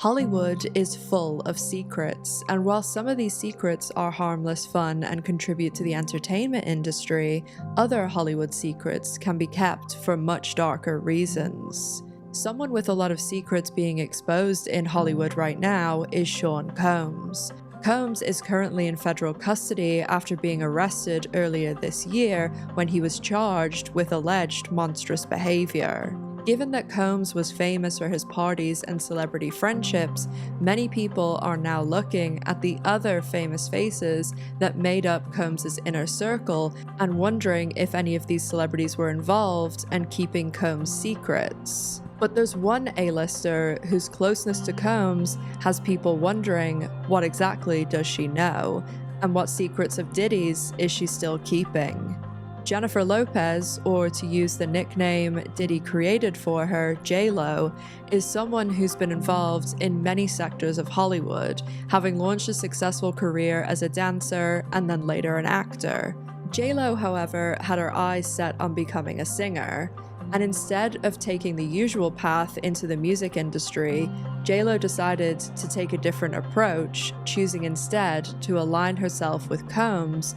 Hollywood is full of secrets, and while some of these secrets are harmless fun and contribute to the entertainment industry, other Hollywood secrets can be kept for much darker reasons. Someone with a lot of secrets being exposed in Hollywood right now is Sean Combs. Combs is currently in federal custody after being arrested earlier this year when he was charged with alleged monstrous behavior. Given that Combs was famous for his parties and celebrity friendships, many people are now looking at the other famous faces that made up Combs' inner circle and wondering if any of these celebrities were involved and keeping Combs' secrets. But there's one A-lister whose closeness to Combs has people wondering what exactly does she know, and what secrets of Diddy's is she still keeping. Jennifer Lopez, or to use the nickname Diddy created for her, J Lo, is someone who's been involved in many sectors of Hollywood, having launched a successful career as a dancer and then later an actor. J Lo, however, had her eyes set on becoming a singer, and instead of taking the usual path into the music industry, J Lo decided to take a different approach, choosing instead to align herself with Combs.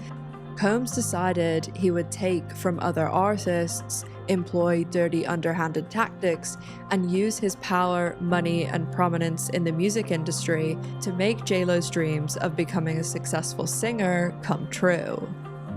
Combs decided he would take from other artists, employ dirty underhanded tactics, and use his power, money, and prominence in the music industry to make J Lo's dreams of becoming a successful singer come true.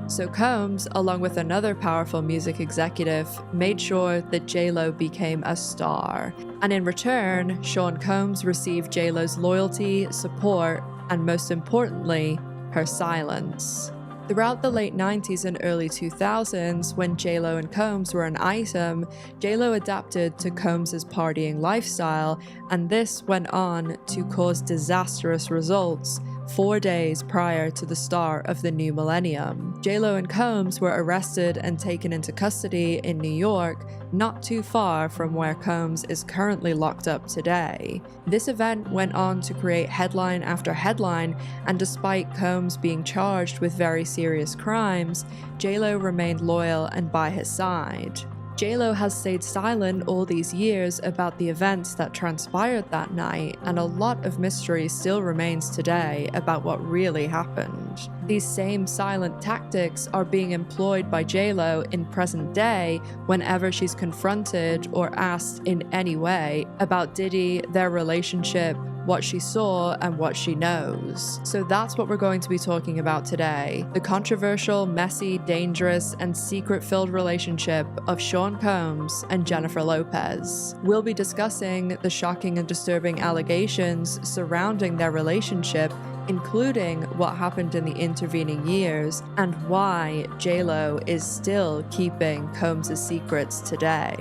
So Combs, along with another powerful music executive, made sure that J Lo became a star. And in return, Sean Combs received J Lo's loyalty, support, and most importantly, her silence. Throughout the late 90s and early 2000s, when J Lo and Combs were an item, J Lo adapted to Combs' partying lifestyle, and this went on to cause disastrous results 4 days prior to the start of the new millennium. J Lo and Combs were arrested and taken into custody in New York, not too far from where Combs is currently locked up today. This event went on to create headline after headline, and despite Combs being charged with very serious crimes, J Lo remained loyal and by his side. J Lo has stayed silent all these years about the events that transpired that night, and a lot of mystery still remains today about what really happened. These same silent tactics are being employed by J Lo in present day whenever she's confronted or asked in any way about Diddy, their relationship, what she saw, and what she knows. So that's what we're going to be talking about today: the controversial, messy, dangerous, and secret-filled relationship of Sean Combs and Jennifer Lopez. We'll be discussing the shocking and disturbing allegations surrounding their relationship, including what happened in the intervening years and why J Lo is still keeping Combs' secrets today.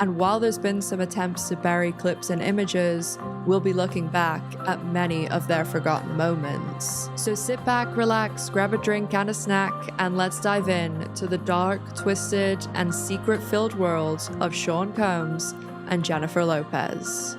And while there's been some attempts to bury clips and images, we'll be looking back at many of their forgotten moments. So sit back, relax, grab a drink and a snack, and let's dive in to the dark, twisted, and secret-filled world of Sean Combs and Jennifer Lopez.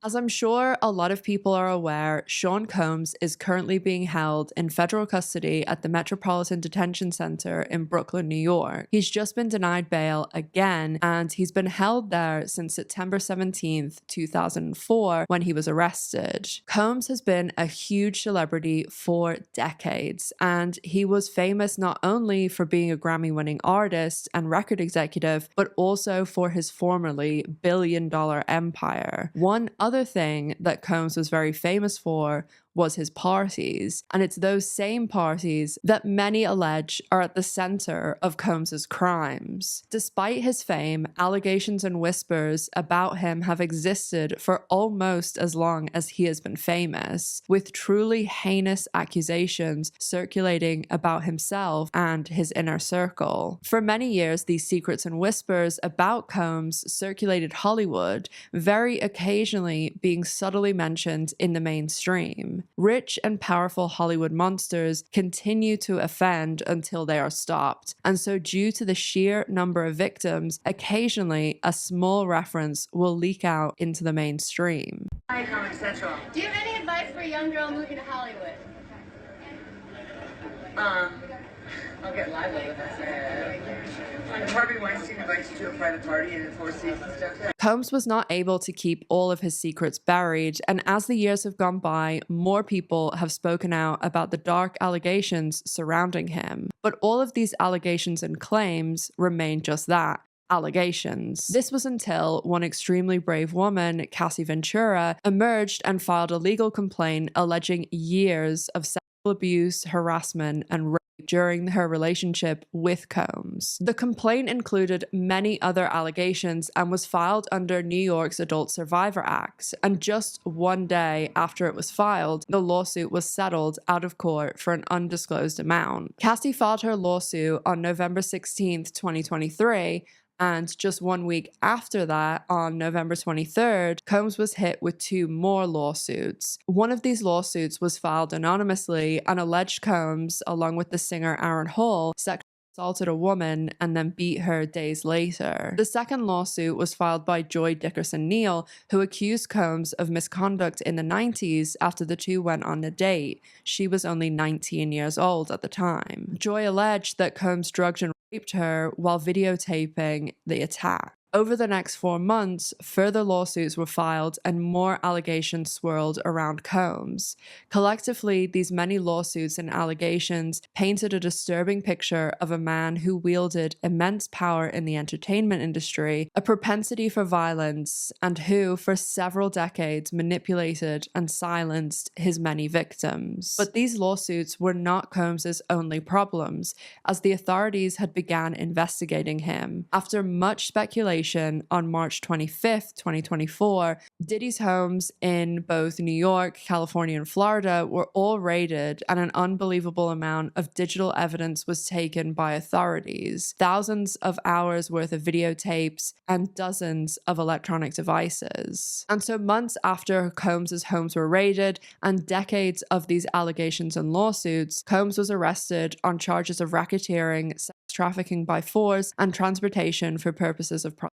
As I'm sure a lot of people are aware, Sean Combs is currently being held in federal custody at the Metropolitan Detention Center in Brooklyn, New York. He's just been denied bail again, and he's been held there since September 17th, 2004, when he was arrested. Combs has been a huge celebrity for decades, and he was famous not only for being a Grammy-winning artist and record executive, but also for his formerly billion-dollar empire. One other thing that Combs was very famous for was his parties, and it's those same parties that many allege are at the center of Combs' crimes. Despite his fame, allegations and whispers about him have existed for almost as long as he has been famous, with truly heinous accusations circulating about himself and his inner circle. For many years, these secrets and whispers about Combs circulated Hollywood, very occasionally being subtly mentioned in the mainstream. Rich and powerful Hollywood monsters continue to offend until they are stopped, and so due to the sheer number of victims, occasionally a small reference will leak out into the mainstream. Do you have any advice for a young girl moving to Hollywood? I'll get lively with us. And Harvey Weinstein invites you to a private party in the Four Seasons downtown. Combs was not able to keep all of his secrets buried, and as the years have gone by, more people have spoken out about the dark allegations surrounding him. But all of these allegations and claims remain just that. Allegations. This was until one extremely brave woman, Cassie Ventura, emerged and filed a legal complaint alleging years of sexual abuse, harassment, and rape during her relationship with Combs. The complaint included many other allegations and was filed under New York's Adult Survivor Act, and just one day after it was filed, the lawsuit was settled out of court for an undisclosed amount. Cassie filed her lawsuit on November 16th, 2023, and just 1 week after that, on November 23rd, Combs was hit with 2 more lawsuits. One of these lawsuits was filed anonymously and alleged Combs, along with the singer Aaron Hall, sexually assaulted a woman and then beat her days later. The second lawsuit was filed by Joy Dickerson Neal, who accused Combs of misconduct in the 90s after the two went on a date. She was only 19 years old at the time. Joy alleged that Combs drugged and raped her while videotaping the attack. Over the next 4 months, further lawsuits were filed and more allegations swirled around Combs. Collectively, these many lawsuits and allegations painted a disturbing picture of a man who wielded immense power in the entertainment industry, a propensity for violence, and who, for several decades, manipulated and silenced his many victims. But these lawsuits were not Combs's only problems, as the authorities had begun investigating him. After much speculation, on March 25th, 2024, Diddy's homes in both New York, California, and Florida were all raided, and an unbelievable amount of digital evidence was taken by authorities. Thousands of hours worth of videotapes and dozens of electronic devices. And so months after Combs's homes were raided and decades of these allegations and lawsuits, Combs was arrested on charges of racketeering, sex trafficking by force, and transportation for purposes of prostitution.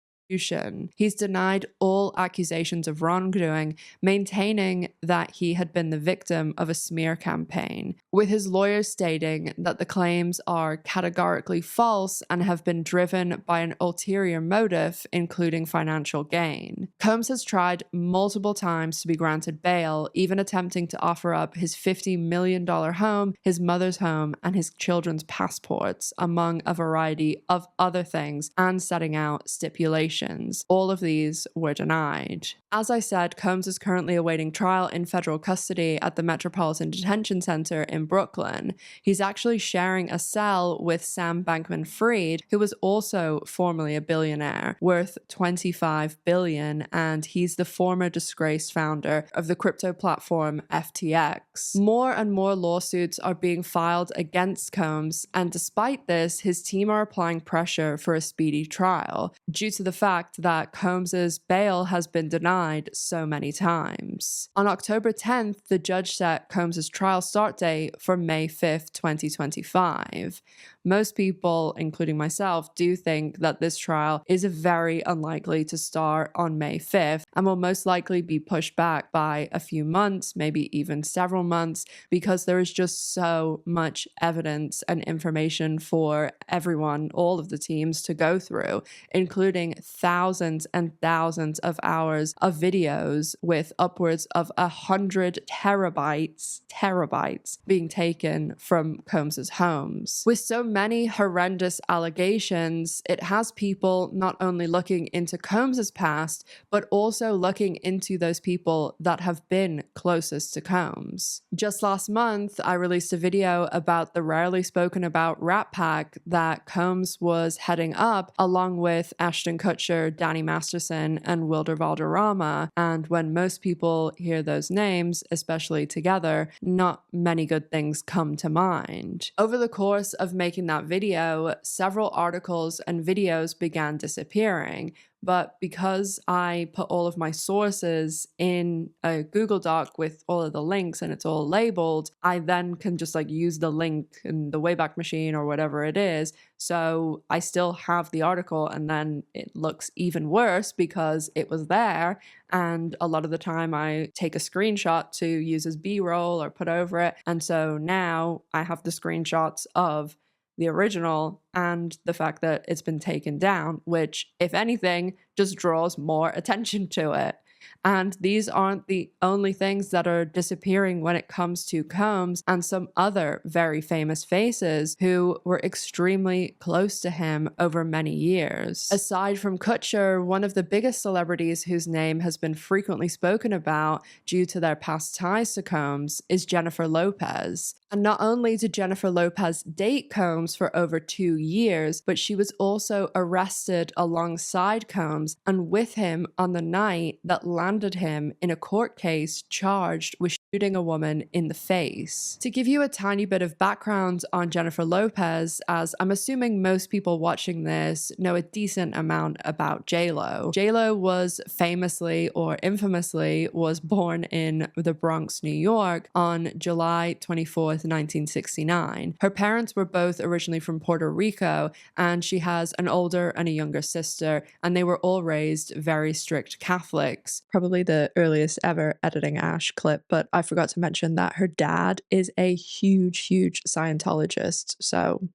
He's denied all accusations of wrongdoing, maintaining that he had been the victim of a smear campaign, with his lawyers stating that the claims are categorically false and have been driven by an ulterior motive, including financial gain. Combs has tried multiple times to be granted bail, even attempting to offer up his $50 million home, his mother's home, and his children's passports, among a variety of other things, and setting out stipulations. All of these were denied. As I said, Combs is currently awaiting trial in federal custody at the Metropolitan Detention Center in Brooklyn. He's actually sharing a cell with Sam Bankman-Fried, who was also formerly a billionaire, worth $25 billion, and he's the former disgraced founder of the crypto platform FTX. More and more lawsuits are being filed against Combs, and despite this, his team are applying pressure for a speedy trial, due to the fact that Combs's bail has been denied so many times. On October 10th, the judge set Combs's trial start date for May 5th, 2025. Most people, including myself, do think that this trial is very unlikely to start on May 5th and will most likely be pushed back by a few months, maybe even several months, because there is just so much evidence and information for everyone, all of the teams, to go through, including thousands and thousands of hours of videos with upwards of 100 terabytes being taken from Combs's homes. With so many horrendous allegations, it has people not only looking into Combs's past, but also looking into those people that have been closest to Combs. Just last month, I released a video about the rarely spoken about Rat Pack that Combs was heading up, along with Ashton Kutcher, Danny Masterson, and Wilder Valderrama. And when most people hear those names, especially together, not many good things come to mind. Over the course of making that video, several articles and videos began disappearing. But because I put all of my sources in a Google Doc with all of the links and it's all labeled, I then can just use the link in the Wayback Machine or whatever it is. So I still have the article, and then it looks even worse because it was there. And a lot of the time I take a screenshot to use as B-roll or put over it. And so now I have the screenshots of the original and the fact that it's been taken down, which, if anything, just draws more attention to it. And these aren't the only things that are disappearing when it comes to Combs and some other very famous faces who were extremely close to him over many years. Aside from Kutcher, one of the biggest celebrities whose name has been frequently spoken about due to their past ties to Combs is Jennifer Lopez. And not only did Jennifer Lopez date Combs for over 2 years, but she was also arrested alongside Combs and with him on the night that landed him in a court case charged with shooting a woman in the face. To give you a tiny bit of background on Jennifer Lopez, as I'm assuming most people watching this know a decent amount about J Lo. J Lo was famously or infamously was born in the Bronx, New York on July 24th, 1969. Her parents were both originally from Puerto Rico, and she has an older and a younger sister, and they were all raised very strict Catholics. Probably the earliest ever editing Ash clip, but I forgot to mention that her dad is a huge Scientologist, so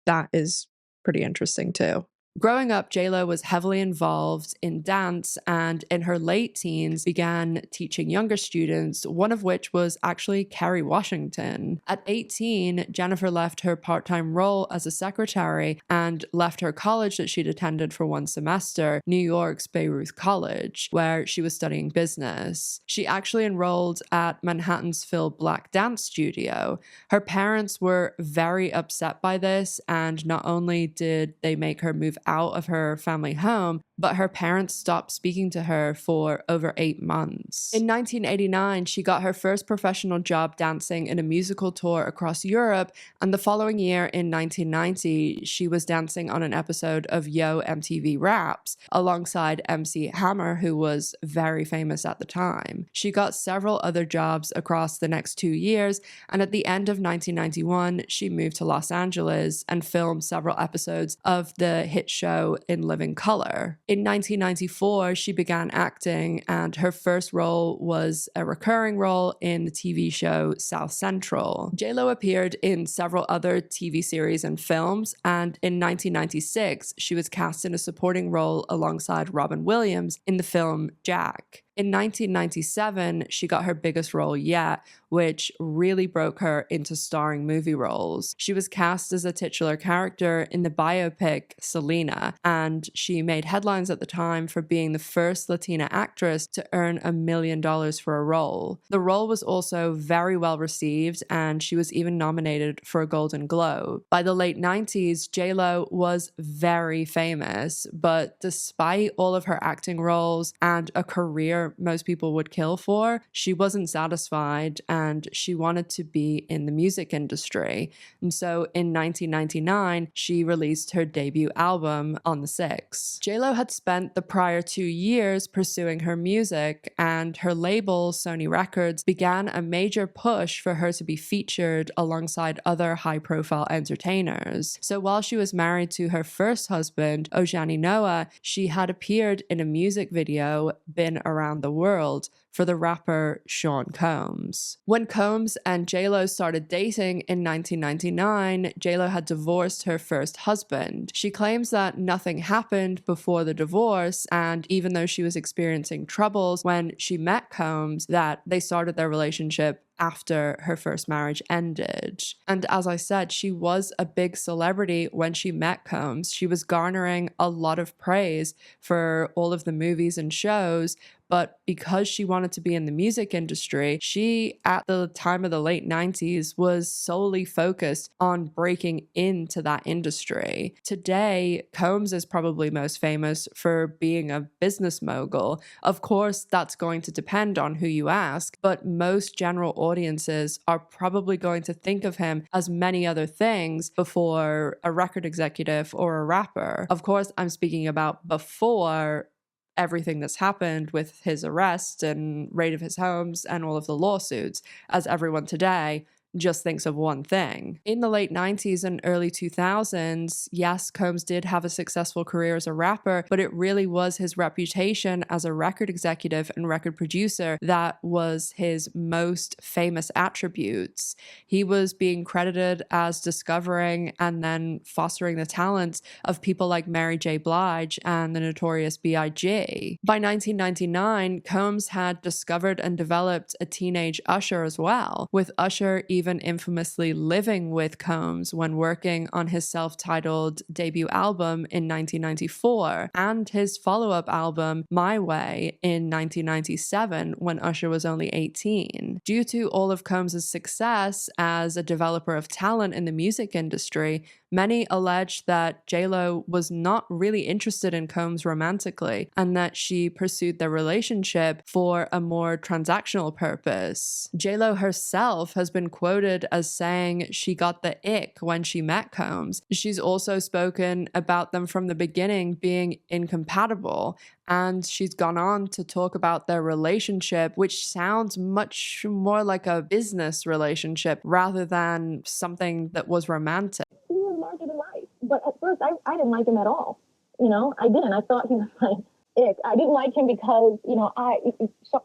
that is pretty interesting too. Growing up, JLo was heavily involved in dance and in her late teens began teaching younger students, one of which was actually Kerry Washington. At 18, Jennifer left her part-time role as a secretary and left her college that she'd attended for 1 semester, New York's Bayreuth College, where she was studying business. She actually enrolled at Manhattan's Phil Black Dance Studio. Her parents were very upset by this, and not only did they make her move out of her family home, but her parents stopped speaking to her for over 8 months. In 1989, she got her first professional job dancing in a musical tour across Europe, and the following year in 1990, she was dancing on an episode of Yo MTV Raps alongside MC Hammer, who was very famous at the time. She got several other jobs across the next 2 years, and at the end of 1991, she moved to Los Angeles and filmed several episodes of the hit show In Living Color. In 1994, she began acting, and her first role was a recurring role in the TV show South Central. JLo appeared in several other TV series and films, and in 1996, she was cast in a supporting role alongside Robin Williams in the film Jack. In 1997, she got her biggest role yet, which really broke her into starring movie roles. She was cast as a titular character in the biopic Selena, and she made headlines at the time for being the first Latina actress to earn $1 million for a role. The role was also very well received, and she was even nominated for a Golden Globe. By the late 90s, JLo was very famous, but despite all of her acting roles and a career most people would kill for, she wasn't satisfied and she wanted to be in the music industry. And so in 1999, she released her debut album On the 6th. JLo had spent the prior 2 years pursuing her music, and her label, Sony Records, began a major push for her to be featured alongside other high-profile entertainers. So while she was married to her first husband, Ojani Noah, she had appeared in a music video, Been Around the World, for the rapper Sean Combs. When Combs and JLo started dating in 1999, JLo had divorced her first husband. She claims that nothing happened before the divorce, and even though she was experiencing troubles when she met Combs, that they started their relationship after her first marriage ended. And as I said, she was a big celebrity when she met Combs. She was garnering a lot of praise for all of the movies and shows, but because she wanted to be in the music industry, she, at the time of the late 90s, was solely focused on breaking into that industry. Today, Combs is probably most famous for being a business mogul. Of course, that's going to depend on who you ask, but most general audiences are probably going to think of him as many other things before a record executive or a rapper. Of course, I'm speaking about before everything that's happened with his arrest and raid of his homes and all of the lawsuits, as everyone today just thinks of one thing. In the late 90s and early 2000s, yes, Combs did have a successful career as a rapper, but it really was his reputation as a record executive and record producer that was his most famous attributes. He was being credited as discovering and then fostering the talents of people like Mary J. Blige and the Notorious B.I.G. By 1999, Combs had discovered and developed a teenage Usher as well, with Usher even infamously living with Combs when working on his self-titled debut album in 1994 and his follow-up album My Way in 1997 when Usher was only 18. Due to all of Combs' success as a developer of talent in the music industry, many alleged that J Lo was not really interested in Combs romantically and that she pursued their relationship for a more transactional purpose. J Lo herself has been quoted as saying she got the ick when she met Combs. She's also spoken about them from the beginning being incompatible, and she's gone on to talk about their relationship, which sounds much more like a business relationship rather than something that was romantic. He was larger than life, but at first I didn't like him at all. You know, I didn't. I thought he was like ick. I didn't like him because, you know,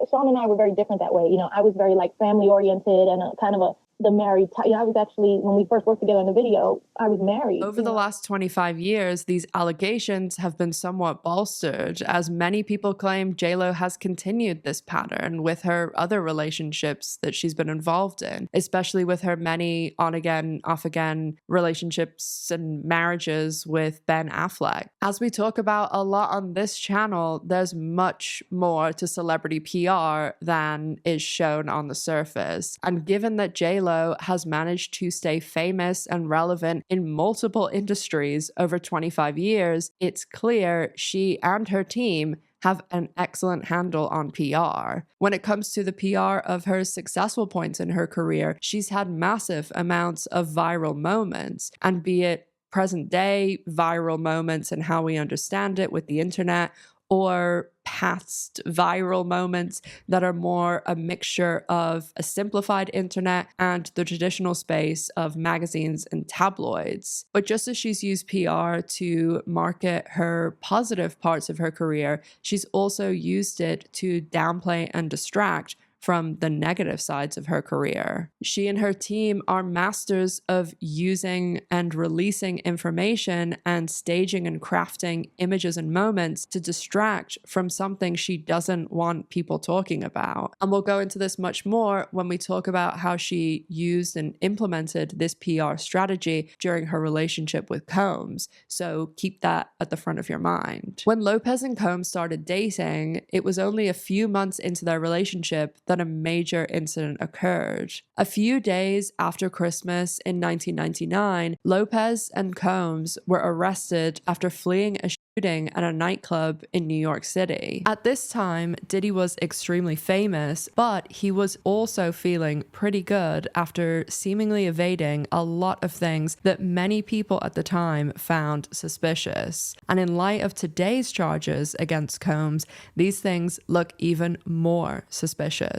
Sean and I were very different that way. You know, I was very like family oriented and kind of the married type. I was actually, when we first worked together in the video, I was married. Over the last 25 years, these allegations have been somewhat bolstered, as many people claim J Lo has continued this pattern with her other relationships that she's been involved in, especially with her many on-again, off-again relationships and marriages with Ben Affleck. As we talk about a lot on this channel, there's much more to celebrity PR than is shown on the surface. And given that J Lo has managed to stay famous and relevant in multiple industries over 25 years, it's clear she and her team have an excellent handle on PR. When it comes to the PR of her successful points in her career, she's had massive amounts of viral moments, and be it present day viral moments and how we understand it with the internet, or past viral moments that are more a mixture of a simplified internet and the traditional space of magazines and tabloids. But just as she's used PR to market her positive parts of her career, she's also used it to downplay and distract from the negative sides of her career. She and her team are masters of using and releasing information and staging and crafting images and moments to distract from something she doesn't want people talking about. And we'll go into this much more when we talk about how she used and implemented this PR strategy during her relationship with Combs. So keep that at the front of your mind. When Lopez and Combs started dating, it was only a few months into their relationship that a major incident occurred. A few days after Christmas in 1999, Lopez and Combs were arrested after fleeing a shooting at a nightclub in New York City. At this time, Diddy was extremely famous, but he was also feeling pretty good after seemingly evading a lot of things that many people at the time found suspicious. And in light of today's charges against Combs, these things look even more suspicious.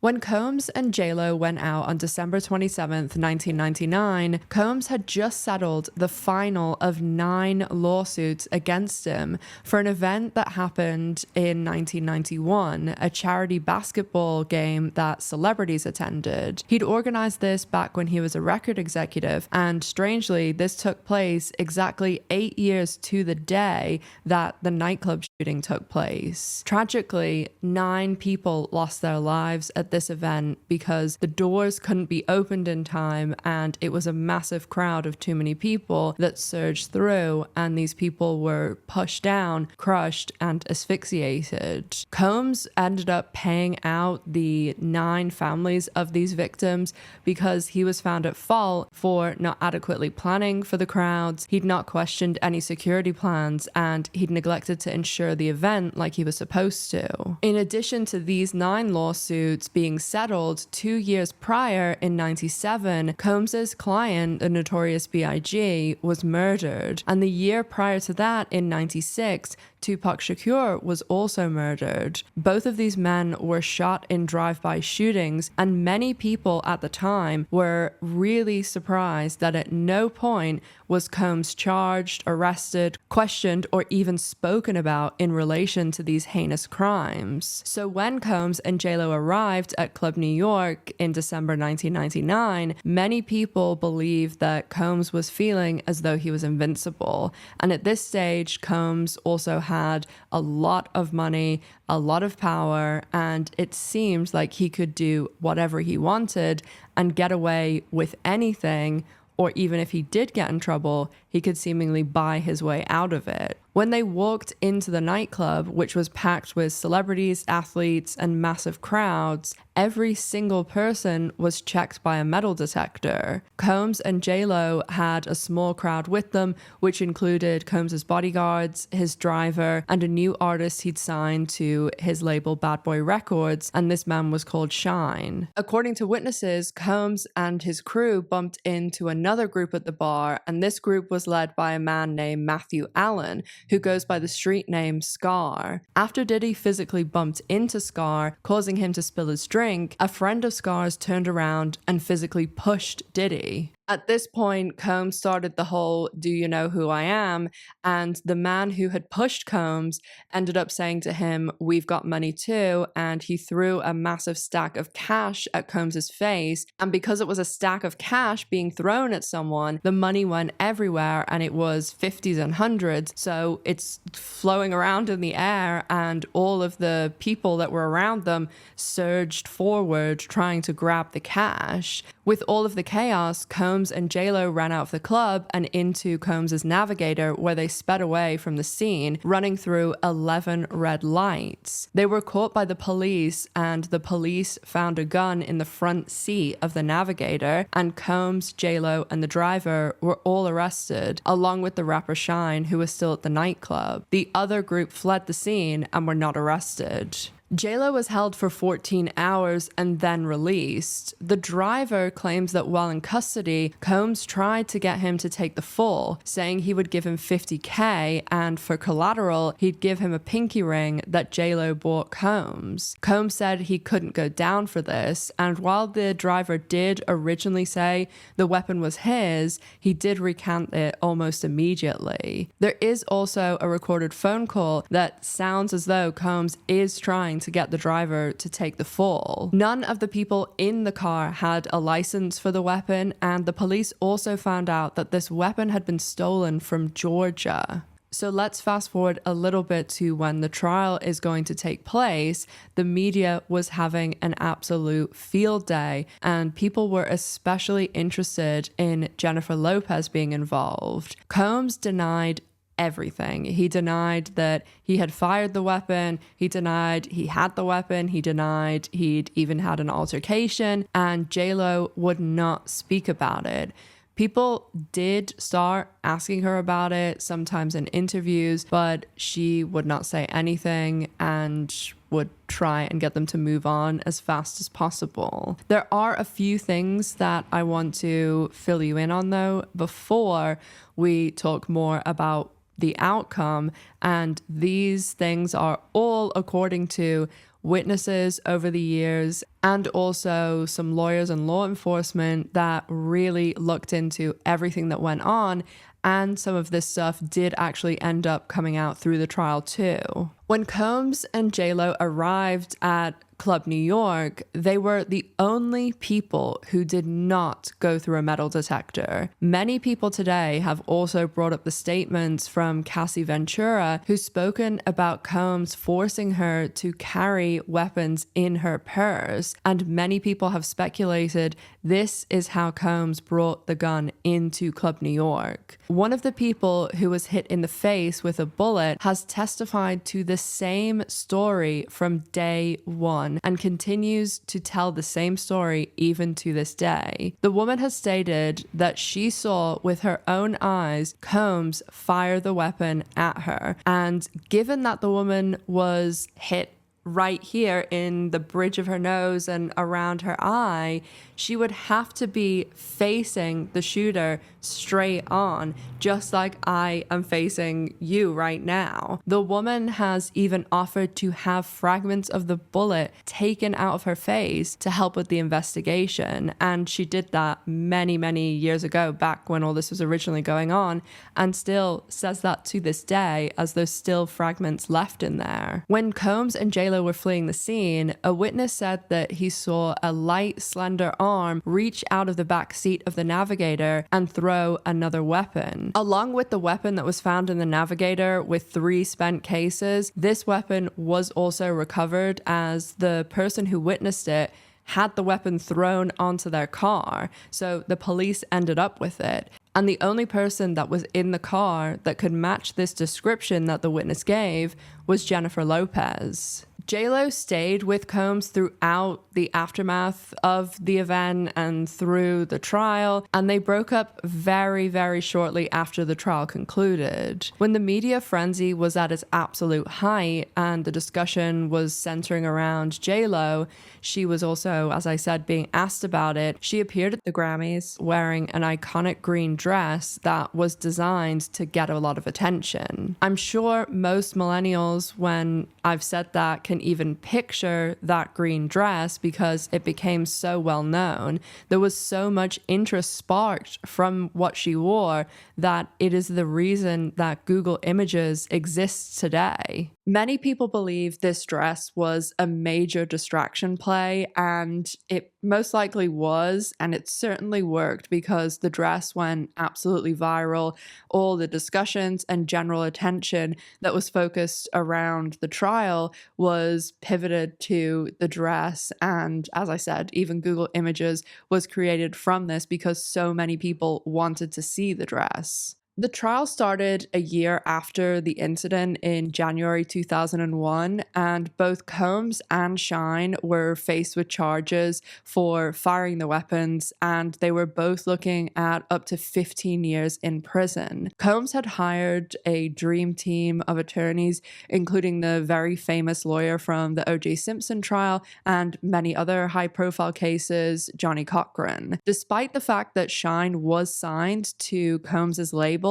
When Combs and J Lo went out on December 27th, 1999, Combs had just settled the final of 9 lawsuits against him for an event that happened in 1991, a charity basketball game that celebrities attended. He'd organized this back when he was a record executive, and strangely, this took place exactly 8 years to the day that the nightclub shooting took place. Tragically, 9 people lost their lives at this event because the doors couldn't be opened in time, and it was a massive crowd of too many people that surged through, and these people were pushed down, crushed, and asphyxiated. Combs ended up paying out the 9 families of these victims because he was found at fault for not adequately planning for the crowds, he'd not questioned any security plans, and he'd neglected to ensure the event like he was supposed to. In addition to these 9 lawsuits being settled 2 years prior in 97, Combs's client, the Notorious B.I.G., was murdered. And the year prior to that, in 96, Tupac Shakur was also murdered. Both of these men were shot in drive-by shootings, and many people at the time were really surprised that at no point was Combs charged, arrested, questioned, or even spoken about in relation to these heinous crimes. So when Combs and JLo arrived at Club New York in December 1999, many people believed that Combs was feeling as though he was invincible. And at this stage, Combs also had a lot of money, a lot of power, and it seemed like he could do whatever he wanted and get away with anything, or even if he did get in trouble, he could seemingly buy his way out of it. When they walked into the nightclub, which was packed with celebrities, athletes, and massive crowds, every single person was checked by a metal detector. Combs and JLo had a small crowd with them, which included Combs's bodyguards, his driver, and a new artist he'd signed to his label Bad Boy Records, and this man was called Shine. According to witnesses, Combs and his crew bumped into another group at the bar, and this group was led by a man named Matthew Allen, who goes by the street name Scar. After Diddy physically bumped into Scar, causing him to spill his drink, a friend of Scar's turned around and physically pushed Diddy. At this point, Combs started the whole "do you know who I am?" and the man who had pushed Combs ended up saying to him, "We've got money too," and he threw a massive stack of cash at Combs's face, and because it was a stack of cash being thrown at someone, the money went everywhere and it was 50s and 100s, so it's flowing around in the air, and all of the people that were around them surged forward trying to grab the cash. With all of the chaos, Combs and JLo ran out of the club and into Combs's Navigator, where they sped away from the scene, running through 11 red lights. They were caught by the police, and the police found a gun in the front seat of the Navigator, and Combs, JLo, and the driver were all arrested, along with the rapper Shine, who was still at the nightclub. The other group fled the scene and were not arrested. JLo was held for 14 hours and then released. The driver claims that while in custody, Combs tried to get him to take the fall, saying he would give him $50K, and for collateral, he'd give him a pinky ring that JLo bought Combs. Combs said he couldn't go down for this, and while the driver did originally say the weapon was his, he did recant it almost immediately. There is also a recorded phone call that sounds as though Combs is trying to get the driver to take the fall. None of the people in the car had a license for the weapon, and the police also found out that this weapon had been stolen from Georgia. So let's fast forward a little bit to when the trial is going to take place. The media was having an absolute field day, and people were especially interested in Jennifer Lopez being involved. Combs denied everything. He denied that he had fired the weapon. He denied he had the weapon. He denied he'd even had an altercation, and JLo would not speak about it. People did start asking her about it, sometimes in interviews, but she would not say anything and would try and get them to move on as fast as possible. There are a few things that I want to fill you in on, though, before we talk more about the outcome, and these things are all according to witnesses over the years and also some lawyers and law enforcement that really looked into everything that went on, and some of this stuff did actually end up coming out through the trial too. When Combs and JLo arrived at Club New York, they were the only people who did not go through a metal detector. Many people today have also brought up the statements from Cassie Ventura, who's spoken about Combs forcing her to carry weapons in her purse, and many people have speculated this is how Combs brought the gun into Club New York. One of the people who was hit in the face with a bullet has testified to the same story from day one and continues to tell the same story even to this day. The woman has stated that she saw with her own eyes Combs fire the weapon at her, and given that the woman was hit right here in the bridge of her nose and around her eye, she would have to be facing the shooter straight on, just like I am facing you right now. The woman has even offered to have fragments of the bullet taken out of her face to help with the investigation, and she did that many years ago, back when all this was originally going on, and still says that to this day, as there's still fragments left in there. When Combs and J Lo were fleeing the scene, a witness said that he saw a light, slender arm reach out of the back seat of the Navigator and throw another weapon. Along with the weapon that was found in the Navigator with 3 spent cases, this weapon was also recovered, as the person who witnessed it had the weapon thrown onto their car, so the police ended up with it. And the only person that was in the car that could match this description that the witness gave was Jennifer Lopez. J Lo stayed with Combs throughout the aftermath of the event and through the trial, and they broke up very shortly after the trial concluded. When the media frenzy was at its absolute height and the discussion was centering around J Lo, she was also, as I said, being asked about it. She appeared at the Grammys wearing an iconic green dress that was designed to get a lot of attention. I'm sure most millennials, when I've said that, can even picture that green dress because it became so well known. There was so much interest sparked from what she wore that it is the reason that Google Images exists today. Many people believe this dress was a major distraction play, and it most likely was, and it certainly worked because the dress went absolutely viral. All the discussions and general attention that was focused around the trial was pivoted to the dress, and as I said, even Google Images was created from this because so many people wanted to see the dress. The trial started a year after the incident in January 2001, and both Combs and Shine were faced with charges for firing the weapons, and they were both looking at up to 15 years in prison. Combs had hired a dream team of attorneys, including the very famous lawyer from the O.J. Simpson trial and many other high-profile cases, Johnny Cochran. Despite the fact that Shine was signed to Combs's label,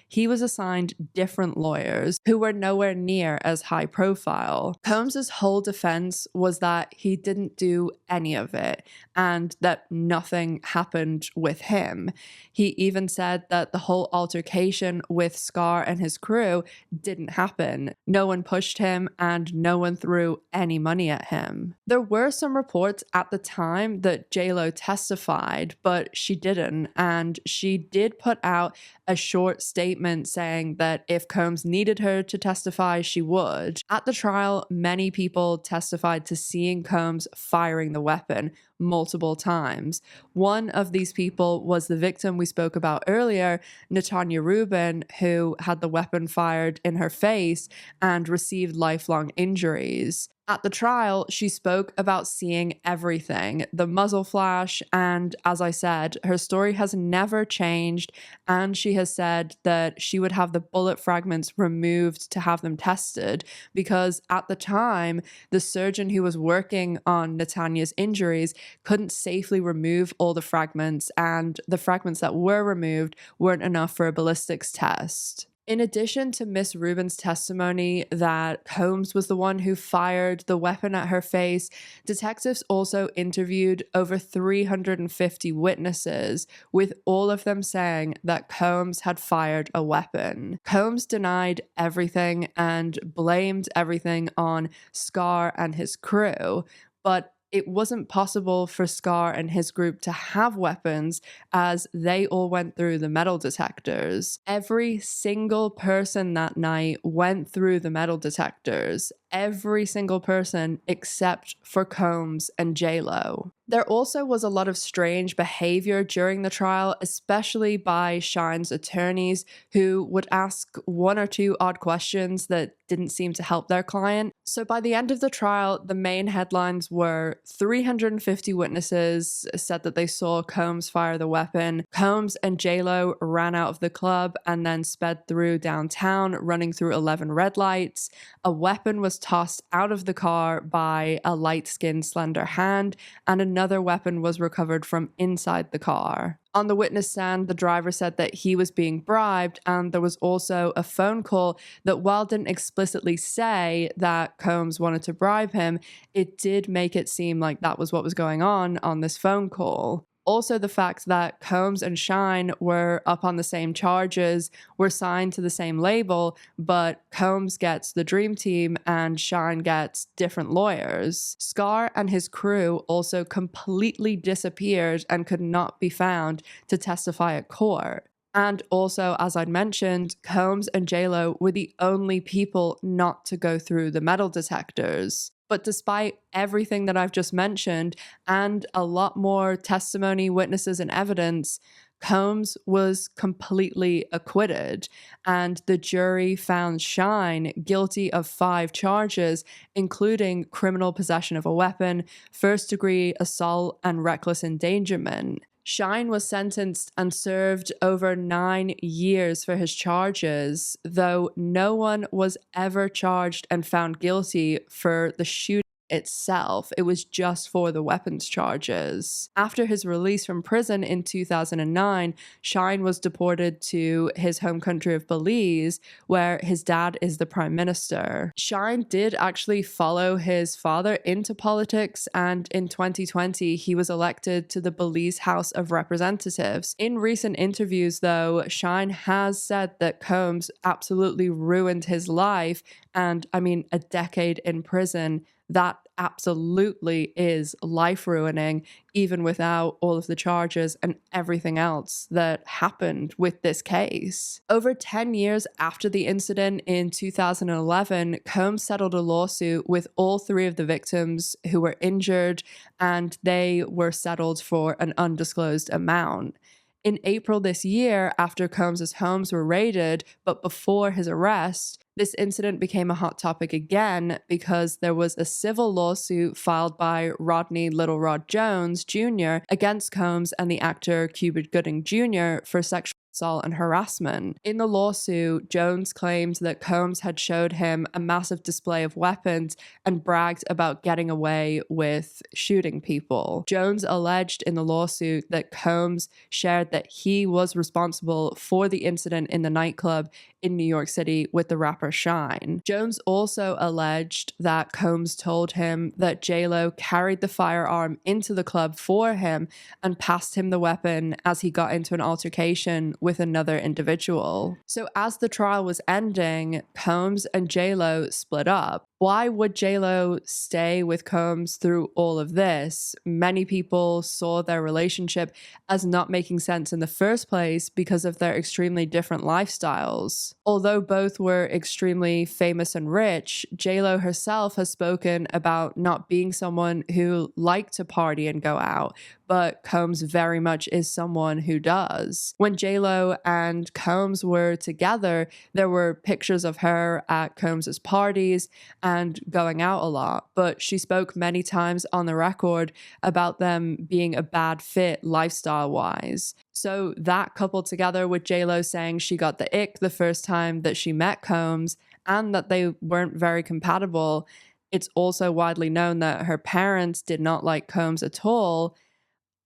he was assigned different lawyers who were nowhere near as high profile. Combs's whole defense was that he didn't do any of it and that nothing happened with him. He even said that the whole altercation with Scar and his crew didn't happen. No one pushed him and no one threw any money at him. There were some reports at the time that J Lo testified, but she didn't, and she did put out a short statement saying that if Combs needed her to testify, she would. At the trial, many people testified to seeing Combs firing the weapon multiple times. One of these people was the victim we spoke about earlier, Natanya Rubin, who had the weapon fired in her face and received lifelong injuries. At the trial, she spoke about seeing everything, the muzzle flash, and as I said, her story has never changed, and she has said that she would have the bullet fragments removed to have them tested because at the time, the surgeon who was working on Natanya's injuries couldn't safely remove all the fragments, and the fragments that were removed weren't enough for a ballistics test. In addition to Miss Rubin's testimony that Combs was the one who fired the weapon at her face, detectives also interviewed over 350 witnesses, with all of them saying that Combs had fired a weapon. Combs denied everything and blamed everything on Scar and his crew, but it wasn't possible for Scar and his group to have weapons as they all went through the metal detectors. Every single person that night went through the metal detectors. Every single person except for Combs and J Lo. There also was a lot of strange behavior during the trial, especially by Shine's attorneys, who would ask one or two odd questions that didn't seem to help their client. So by the end of the trial, the main headlines were 350 witnesses said that they saw Combs fire the weapon. Combs and J Lo ran out of the club and then sped through downtown, running through 11 red lights. A weapon was tossed out of the car by a light-skinned, slender hand, and another weapon was recovered from inside the car. On the witness stand, the driver said that he was being bribed, and there was also a phone call that, while didn't explicitly say that Combs wanted to bribe him, it did make it seem like that was what was going on this phone call. Also, the fact that Combs and Shine were up on the same charges, were signed to the same label, but Combs gets the Dream Team and Shine gets different lawyers. Scar and his crew also completely disappeared and could not be found to testify at court. And also, as I'd mentioned, Combs and JLo were the only people not to go through the metal detectors. But despite everything that I've just mentioned and a lot more testimony, witnesses, and evidence, Combs was completely acquitted, and the jury found Shine guilty of 5 charges, including criminal possession of a weapon, first-degree assault, and reckless endangerment. Shine was sentenced and served over 9 years for his charges, though no one was ever charged and found guilty for the shooting itself. It was just for the weapons charges. After his release from prison in 2009, Shine was deported to his home country of Belize, where his dad is the prime minister. Shine did actually follow his father into politics, and in 2020, he was elected to the Belize House of Representatives. In recent interviews, though, Shine has said that Combs absolutely ruined his life, and I mean, a decade in prison, that absolutely is life-ruining, even without all of the charges and everything else that happened with this case. Over 10 years after the incident in 2011, Combs settled a lawsuit with all 3 of the victims who were injured, and they were settled for an undisclosed amount. In April this year, after Combs' homes were raided, but before his arrest, this incident became a hot topic again because there was a civil lawsuit filed by Rodney Little Rod Jones Jr. against Combs and the actor Cuba Gooding Jr. for sexual assault and harassment. In the lawsuit, Jones claimed that Combs had showed him a massive display of weapons and bragged about getting away with shooting people. Jones alleged in the lawsuit that Combs shared that he was responsible for the incident in the nightclub in New York City with the rapper Shine. Jones also alleged that Combs told him that JLo carried the firearm into the club for him and passed him the weapon as he got into an altercation with another individual. So as the trial was ending, Combs and JLo split up. Why would JLo stay with Combs through all of this? Many people saw their relationship as not making sense in the first place because of their extremely different lifestyles. Although both were extremely famous and rich, JLo herself has spoken about not being someone who liked to party and go out, but Combs very much is someone who does. When JLo and Combs were together, there were pictures of her at Combs's parties and going out a lot, but she spoke many times on the record about them being a bad fit lifestyle-wise. So that coupled together with JLo saying she got the ick the first time that she met Combs and that they weren't very compatible, it's also widely known that her parents did not like Combs at all.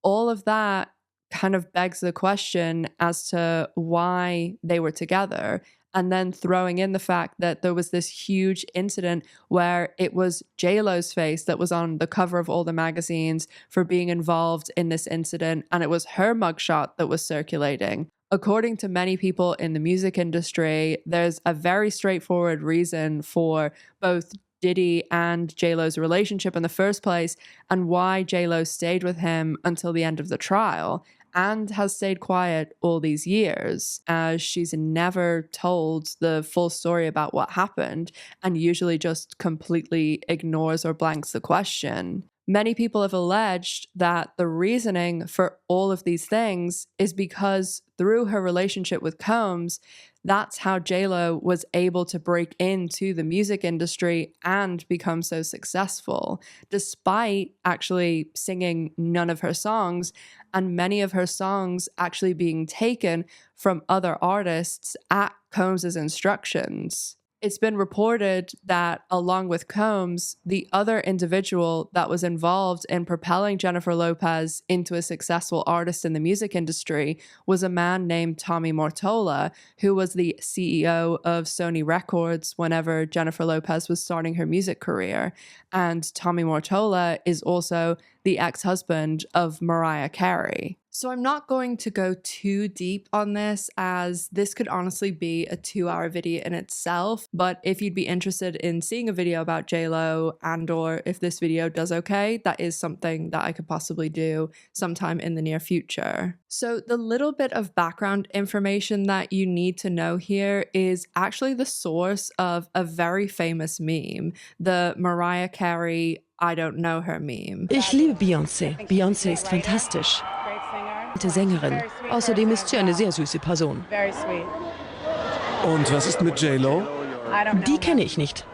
All of that kind of begs the question as to why they were together. And then throwing in the fact that there was this huge incident where it was JLo's face that was on the cover of all the magazines for being involved in this incident, and it was her mugshot that was circulating. According to many people in the music industry, there's a very straightforward reason for both Diddy and JLo's relationship in the first place and why JLo stayed with him until the end of the trial and has stayed quiet all these years, as she's never told the full story about what happened and usually just completely ignores or blanks the question. Many people have alleged that the reasoning for all of these things is because through her relationship with Combs, that's how JLo was able to break into the music industry and become so successful, despite actually singing none of her songs and many of her songs actually being taken from other artists at Combs's instructions. It's been reported that, along with Combs, the other individual that was involved in propelling Jennifer Lopez into a successful artist in the music industry was a man named Tommy Mortola, who was the CEO of Sony Records whenever Jennifer Lopez was starting her music career. And Tommy Mortola is also the ex-husband of Mariah Carey. So I'm not going to go too deep on this, as this could honestly be a 2-hour video in itself. But if you'd be interested in seeing a video about J Lo, and or if this video does okay, that is something that I could possibly do sometime in the near future. So the little bit of background information that you need to know here is actually the source of a very famous meme, the Mariah Carey I don't know her meme. Ich liebe Beyoncé. Beyoncé ist fantastisch. Sängerin. Außerdem ist sie eine sehr süße Person. Und was ist mit J Lo? Die kenne ich nicht.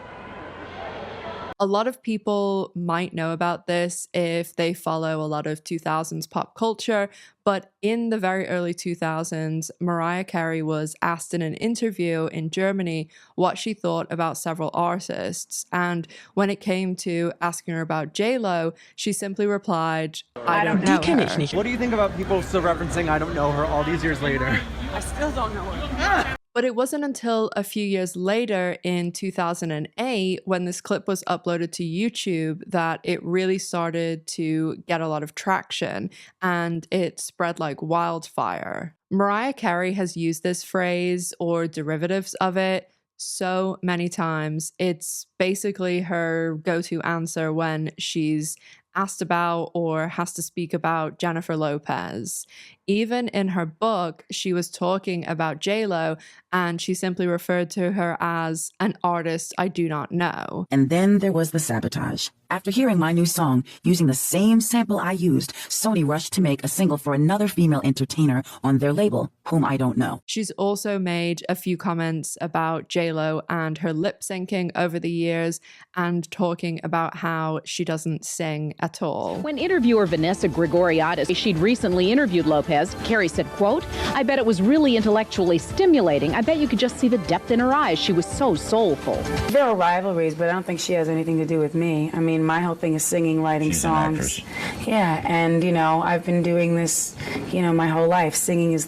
A lot of people might know about this if they follow a lot of 2000s pop culture, but in the very early 2000s, Mariah Carey was asked in an interview in Germany what she thought about several artists. And when it came to asking her about J Lo, she simply replied, I don't know her. What do you think about people still referencing I don't know her all these years later? I still don't know her. But it wasn't until a few years later in 2008 when this clip was uploaded to YouTube that it really started to get a lot of traction and it spread like wildfire. Mariah Carey has used this phrase or derivatives of it so many times. It's basically her go-to answer when she's asked about or has to speak about Jennifer Lopez. Even in her book, she was talking about J Lo and she simply referred to her as an artist I do not know. And then there was the sabotage. After hearing my new song, using the same sample I used, Sony rushed to make a single for another female entertainer on their label, whom I don't know. She's also made a few comments about J Lo and her lip syncing over the years and talking about how she doesn't sing at all. When interviewer Vanessa Gregoriadis, she'd recently interviewed Lopez, Carey said, quote, I bet it was really intellectually stimulating. I bet you could just see the depth in her eyes. She was so soulful. There are rivalries, but I don't think she has anything to do with me. I mean, my whole thing is singing, writing songs. Yeah, and, you know, I've been doing this, you know, my whole life. Singing is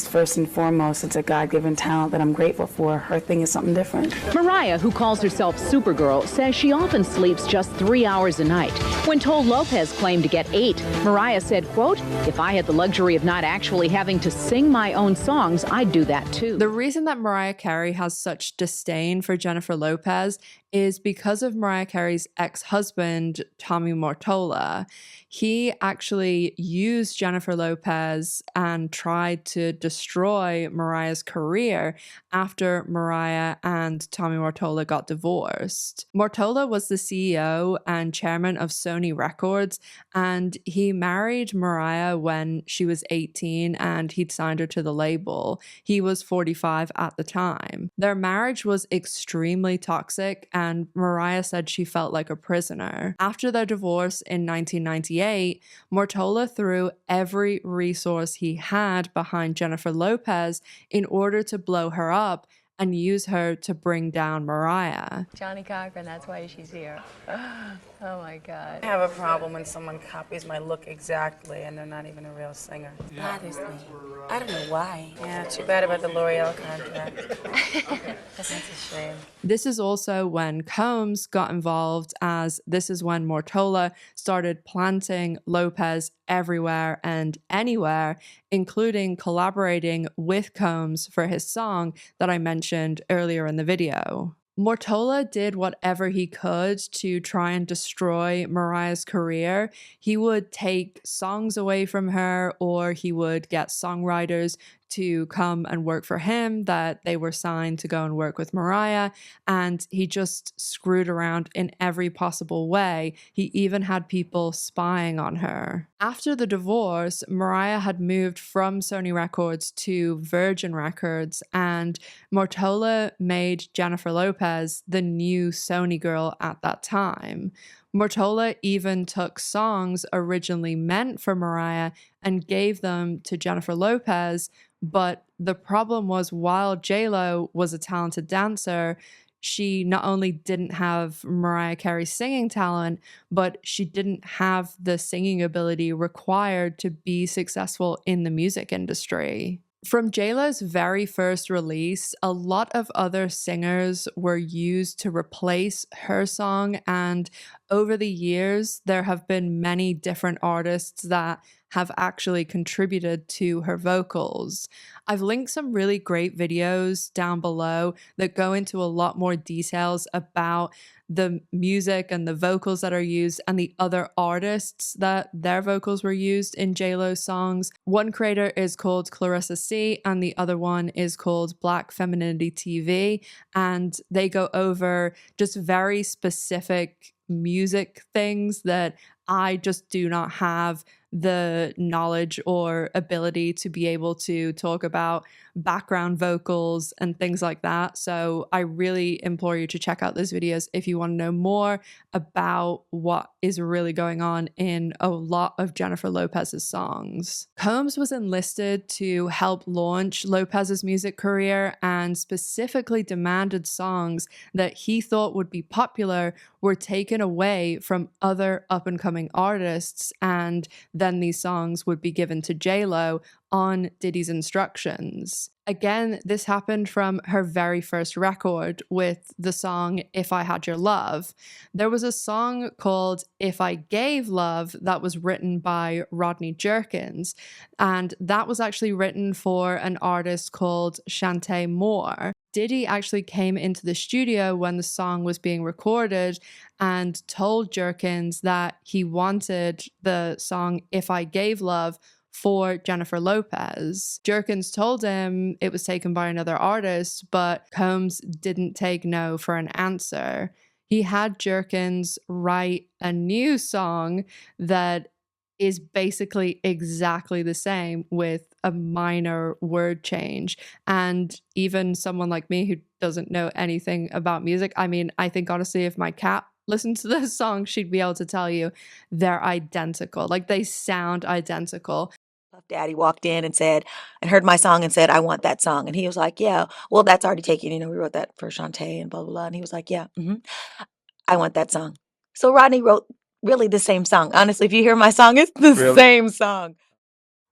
first and foremost. It's a God-given talent that I'm grateful for. Her thing is something different. Mariah, who calls herself Supergirl, says she often sleeps just 3 hours a night. When told Lopez claimed to get 8, Mariah said, quote, if I had the luxury of not actually having to sing my own songs, I'd do that too. The reason that Mariah Carey has such disdain for Jennifer Lopez is because of Mariah Carey's ex-husband, Tommy Mortola. He actually used Jennifer Lopez and tried to destroy Mariah's career after Mariah and Tommy Mortola got divorced. Mortola was the CEO and chairman of Sony Records, and he married Mariah when she was 18 and he'd signed her to the label. He was 45 at the time. Their marriage was extremely toxic, and Mariah said she felt like a prisoner. After their divorce in 1998, Mortola threw every resource he had behind Jennifer Lopez in order to blow her up and use her to bring down Mariah. Johnny Cochran, that's why she's here. Oh my God. I have a problem when someone copies my look exactly and they're not even a real singer. Bothers me. I don't know why. Yeah, too bad about the L'Oreal contract. That's a shame. This is also when Combs got involved, as this is when Mortola started planting Lopez everywhere and anywhere, including collaborating with Combs for his song that I mentioned earlier in the video. Mortola did whatever he could to try and destroy Mariah's career. He would take songs away from her, or he would get songwriters to come and work for him that they were signed to go and work with Mariah, and he just screwed around in every possible way. He even had people spying on her. After the divorce, Mariah had moved from Sony Records to Virgin Records, and Mortola made Jennifer Lopez the new Sony girl at that time. Mortola even took songs originally meant for Mariah and gave them to Jennifer Lopez, but the problem was, while J Lo was a talented dancer, she not only didn't have Mariah Carey's singing talent, but she didn't have the singing ability required to be successful in the music industry. From JLo's very first release, a lot of other singers were used to replace her song, and over the years, there have been many different artists that have actually contributed to her vocals. I've linked some really great videos down below that go into a lot more details about the music and the vocals that are used and the other artists that their vocals were used in JLo's songs. One creator is called Clarissa C and the other one is called Black Femininity TV, and they go over just very specific music things that I just do not have the knowledge or ability to be able to talk about background vocals and things like that. So I really implore you to check out those videos if you want to know more about what is really going on in a lot of Jennifer Lopez's songs. Combs was enlisted to help launch Lopez's music career and specifically demanded songs that he thought would be popular were taken away from other up-and-coming artists, and then these songs would be given to J Lo on Diddy's instructions. Again, this happened from her very first record with the song If I Had Your Love. There was a song called If I Gave Love that was written by Rodney Jerkins, and that was actually written for an artist called Shantae Moore. Diddy actually came into the studio when the song was being recorded and told Jerkins that he wanted the song If I Gave Love for Jennifer Lopez. Jerkins told him it was taken by another artist, but Combs didn't take no for an answer. He had Jerkins write a new song that is basically exactly the same with a minor word change. And even someone like me who doesn't know anything about music, I mean, I think honestly, if my cat listened to this song, she'd be able to tell you they're identical. Like, they sound identical. Daddy walked in and said, and heard my song and said, I want that song. And he was like, yeah, well, that's already taken. You know, we wrote that for Shantae and blah, blah, blah. And he was like, yeah, I want that song. So Rodney wrote really the same song. Honestly, if you hear my song, it's the same song.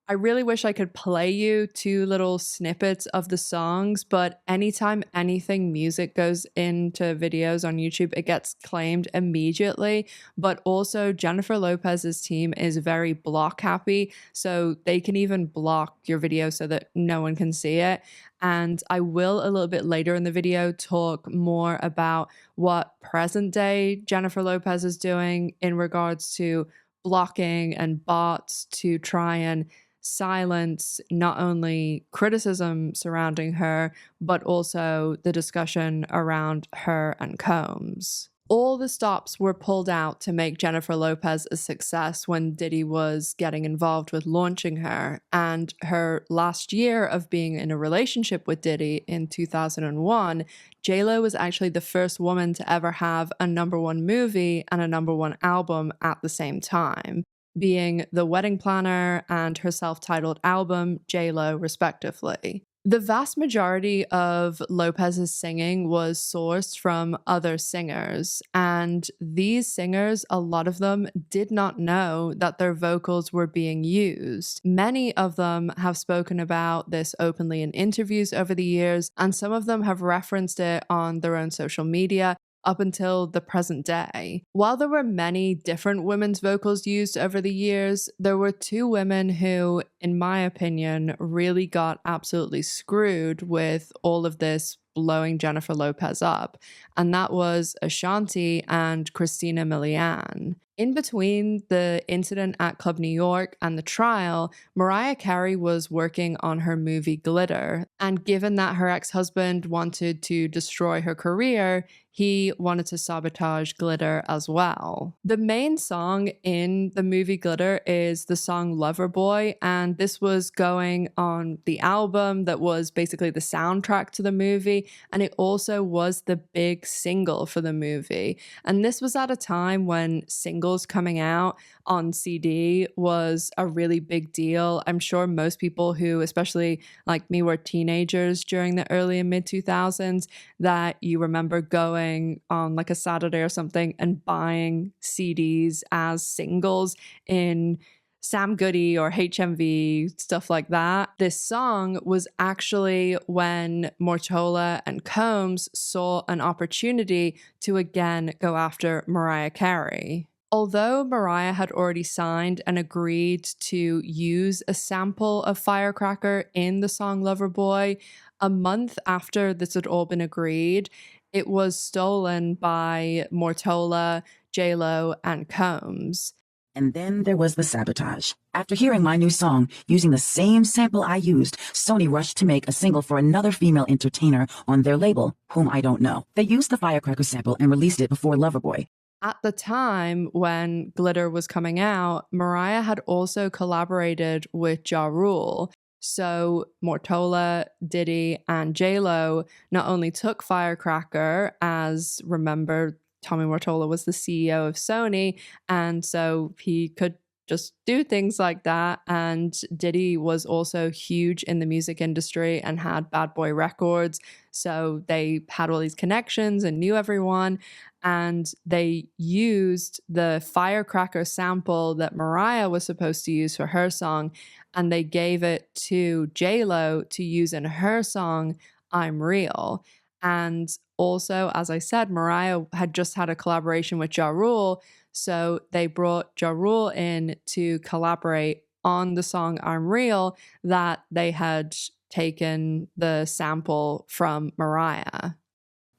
I really wish I could play you 2 little snippets of the songs, but anytime anything music goes into videos on YouTube, it gets claimed immediately. But also Jennifer Lopez's team is very block happy, so they can even block your video so that no one can see it. And I will a little bit later in the video talk more about what present day Jennifer Lopez is doing in regards to blocking and bots to try and silence not only criticism surrounding her, but also the discussion around her and Combs. All the stops were pulled out to make Jennifer Lopez a success when Diddy was getting involved with launching her, and her last year of being in a relationship with Diddy in 2001, J Lo was actually the first woman to ever have a #1 movie and a #1 album at the same time, being The Wedding Planner and her self-titled album, J Lo, respectively. The vast majority of Lopez's singing was sourced from other singers, and these singers, a lot of them, did not know that their vocals were being used. Many of them have spoken about this openly in interviews over the years, and some of them have referenced it on their own social media up until the present day. While there were many different women's vocals used over the years, there were 2 women who, in my opinion, really got absolutely screwed with all of this blowing Jennifer Lopez up, and that was Ashanti and Christina Milian. In between the incident at Club New York and the trial, Mariah Carey was working on her movie Glitter, and given that her ex-husband wanted to destroy her career, he wanted to sabotage Glitter as well. The main song in the movie Glitter is the song Loverboy, and this was going on the album that was basically the soundtrack to the movie, and it also was the big single for the movie. And this was at a time when singles singles coming out on CD was a really big deal. I'm sure most people who, especially like me, were teenagers during the early and mid 2000s, that you remember going on like a Saturday or something and buying CDs as singles in Sam Goody or HMV, stuff like that. This song was actually when Mortola and Combs saw an opportunity to again go after Mariah Carey. Although Mariah had already signed and agreed to use a sample of Firecracker in the song Loverboy, a month after this had all been agreed, it was stolen by Mortola, J Lo, and Combs. And then there was the sabotage. After hearing my new song using the same sample I used, Sony rushed to make a single for another female entertainer on their label, whom I don't know. They used the Firecracker sample and released it before Loverboy. At the time when Glitter was coming out, Mariah had also collaborated with Ja Rule. So Mortola, Diddy, and J Lo not only took Firecracker, as remember, Tommy Mortola was the CEO of Sony, and so he could just do things like that. And Diddy was also huge in the music industry and had Bad Boy Records. So they had all these connections and knew everyone. And they used the Firecracker sample that Mariah was supposed to use for her song, and they gave it to J Lo to use in her song, I'm Real. And also, as I said, Mariah had just had a collaboration with Ja Rule, so they brought Ja Rule in to collaborate on the song I'm Real that they had taken the sample from Mariah.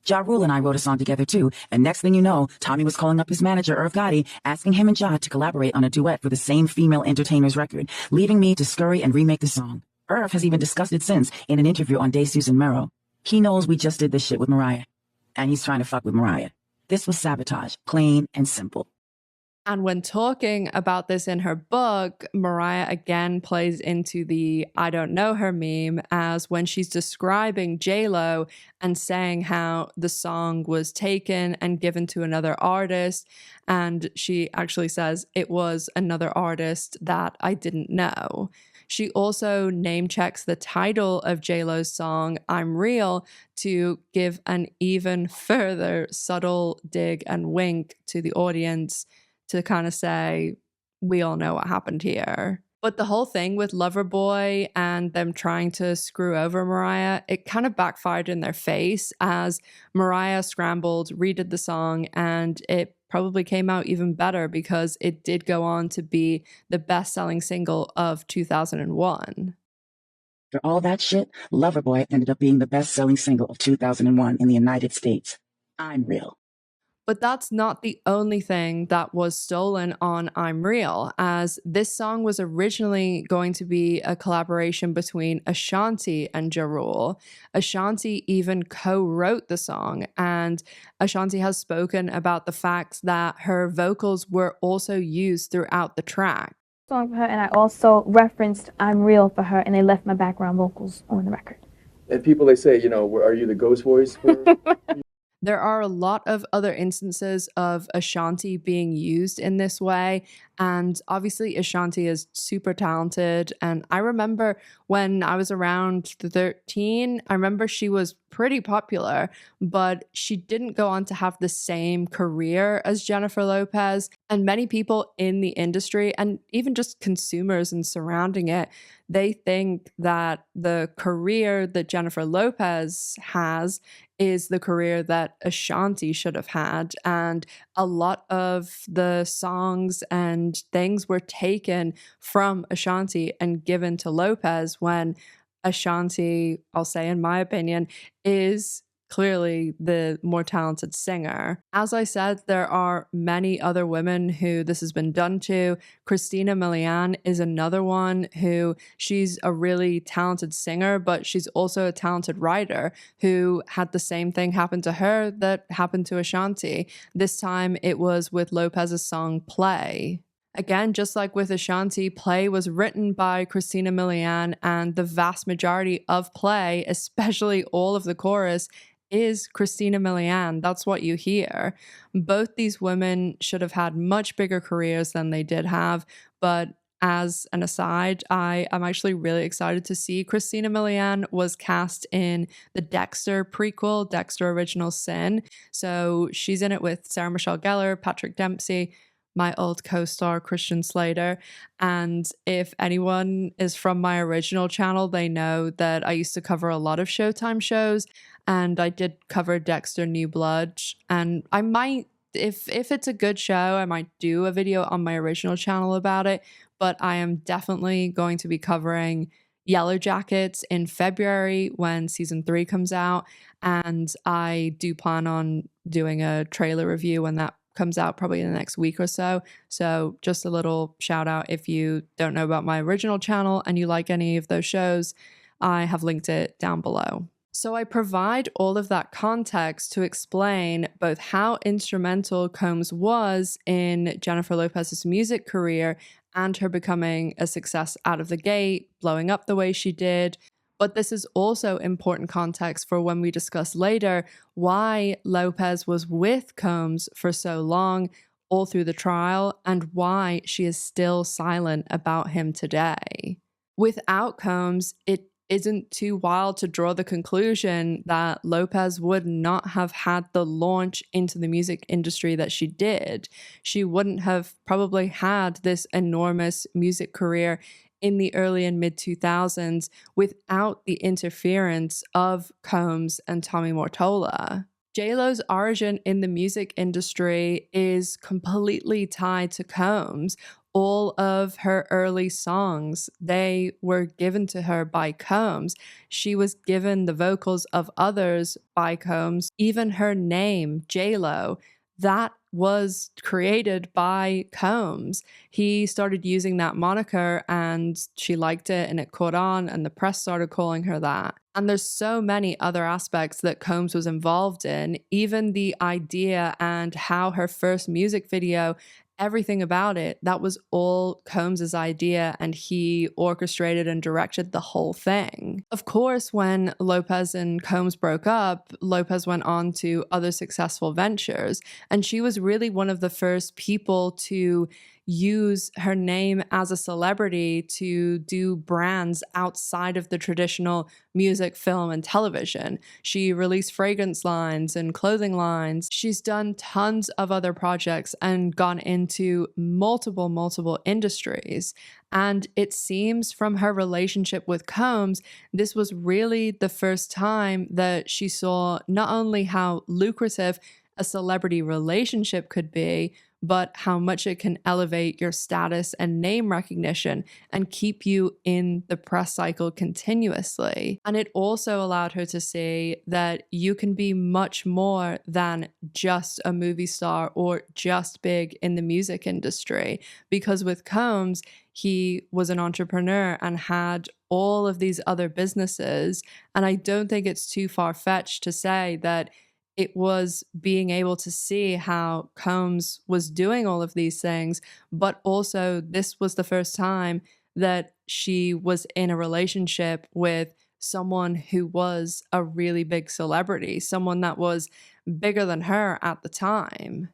Ja Rule and I wrote a song together too, and next thing you know, Tommy was calling up his manager, Irv Gotti, asking him and Ja to collaborate on a duet for the same female entertainer's record, leaving me to scurry and remake the song. Irv has even discussed it since in an interview on Day Susan Merrow. He knows we just did this shit with Mariah, and he's trying to fuck with Mariah. This was sabotage, plain and simple. And when talking about this in her book, Mariah again plays into the I don't know her meme, as when she's describing J Lo and saying how the song was taken and given to another artist. And she actually says it was another artist that I didn't know. She also name checks the title of J Lo's song, I'm Real, to give an even further subtle dig and wink to the audience to kind of say, we all know what happened here. But the whole thing with Loverboy and them trying to screw over Mariah, it kind of backfired in their face as Mariah scrambled, redid the song, and it probably came out even better because it did go on to be the best-selling single of 2001. For all that shit, Loverboy ended up being the best-selling single of 2001 in the United States. I'm Real. But that's not the only thing that was stolen on I'm Real, as this song was originally going to be a collaboration between Ashanti and Ja Rule. Ashanti even co-wrote the song, and Ashanti has spoken about the fact that her vocals were also used throughout the track. Song for her, and I also referenced I'm Real for her, and they left my background vocals on the record. And people, they say, you know, are you the ghost voice for... There are a lot of other instances of Ashanti being used in this way, and obviously Ashanti is super talented. And I remember when I was around 13, I remember she was pretty popular, but she didn't go on to have the same career as Jennifer Lopez. And many people in the industry, and even just consumers and surrounding it, they think that the career that Jennifer Lopez has is the career that Ashanti should have had. And a lot of the songs and things were taken from Ashanti and given to Lopez, when Ashanti, I'll say in my opinion, is clearly the more talented singer. As I said, there are many other women who this has been done to. Christina Milian is another one who, she's a really talented singer, but she's also a talented writer who had the same thing happen to her that happened to Ashanti. This time it was with Lopez's song Play. Again, just like with Ashanti, Play was written by Christina Milian, and the vast majority of Play, especially all of the chorus, is Christina Milian. That's what you hear. Both these women should have had much bigger careers than they did have, but as an aside, I am actually really excited to see Christina Milian was cast in the Dexter prequel, Dexter Original Sin. So she's in it with Sarah Michelle Gellar, Patrick Dempsey, my old co-star Christian Slater. And if anyone is from my original channel, they know that I used to cover a lot of Showtime shows, and I did cover Dexter New Blood. And I might, if it's a good show, I might do a video on my original channel about it. But I am definitely going to be covering Yellow Jackets in February when season 3 comes out. And I do plan on doing a trailer review when that comes out, probably in the next week or so. So just a little shout out, if you don't know about my original channel and you like any of those shows, I have linked it down below. So I provide all of that context to explain both how instrumental Combs was in Jennifer Lopez's music career and her becoming a success out of the gate, blowing up the way she did. But this is also important context for when we discuss later why Lopez was with Combs for so long, all through the trial, and why she is still silent about him today. Without Combs, it isn't too wild to draw the conclusion that Lopez would not have had the launch into the music industry that she did. She wouldn't have probably had this enormous music career in the early and mid 2000s without the interference of Combs and Tommy Mottola. JLo's origin in the music industry is completely tied to Combs. All of her early songs, they were given to her by Combs. She was given the vocals of others by Combs. Even her name, J Lo, that was created by Combs. He started using that moniker and she liked it and it caught on and the press started calling her that. And there's so many other aspects that Combs was involved in, even the idea and how her first music video, everything about it, that was all Combs's idea, and he orchestrated and directed the whole thing. Of course, when Lopez and Combs broke up, Lopez went on to other successful ventures, and she was really one of the first people to use her name as a celebrity to do brands outside of the traditional music, film, and television. She released fragrance lines and clothing lines. She's done tons of other projects and gone into multiple industries. And it seems from her relationship with Combs, this was really the first time that she saw not only how lucrative a celebrity relationship could be, but how much it can elevate your status and name recognition and keep you in the press cycle continuously. And it also allowed her to see that you can be much more than just a movie star or just big in the music industry. Because with Combs, he was an entrepreneur and had all of these other businesses. And I don't think it's too far-fetched to say that it was being able to see how Combs was doing all of these things, but also this was the first time that she was in a relationship with someone who was a really big celebrity, someone that was bigger than her at the time.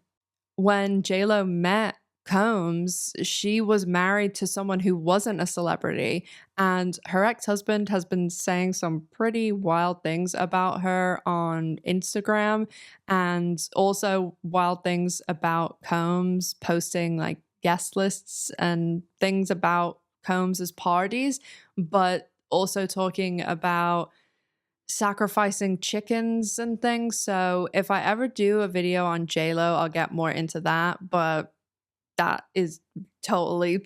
When JLo met Combs, she was married to someone who wasn't a celebrity, and her ex-husband has been saying some pretty wild things about her on Instagram, and also wild things about Combs, posting like guest lists and things about Combs's parties, but also talking about sacrificing chickens and things. So if I ever do a video on JLo, I'll get more into that, but that is totally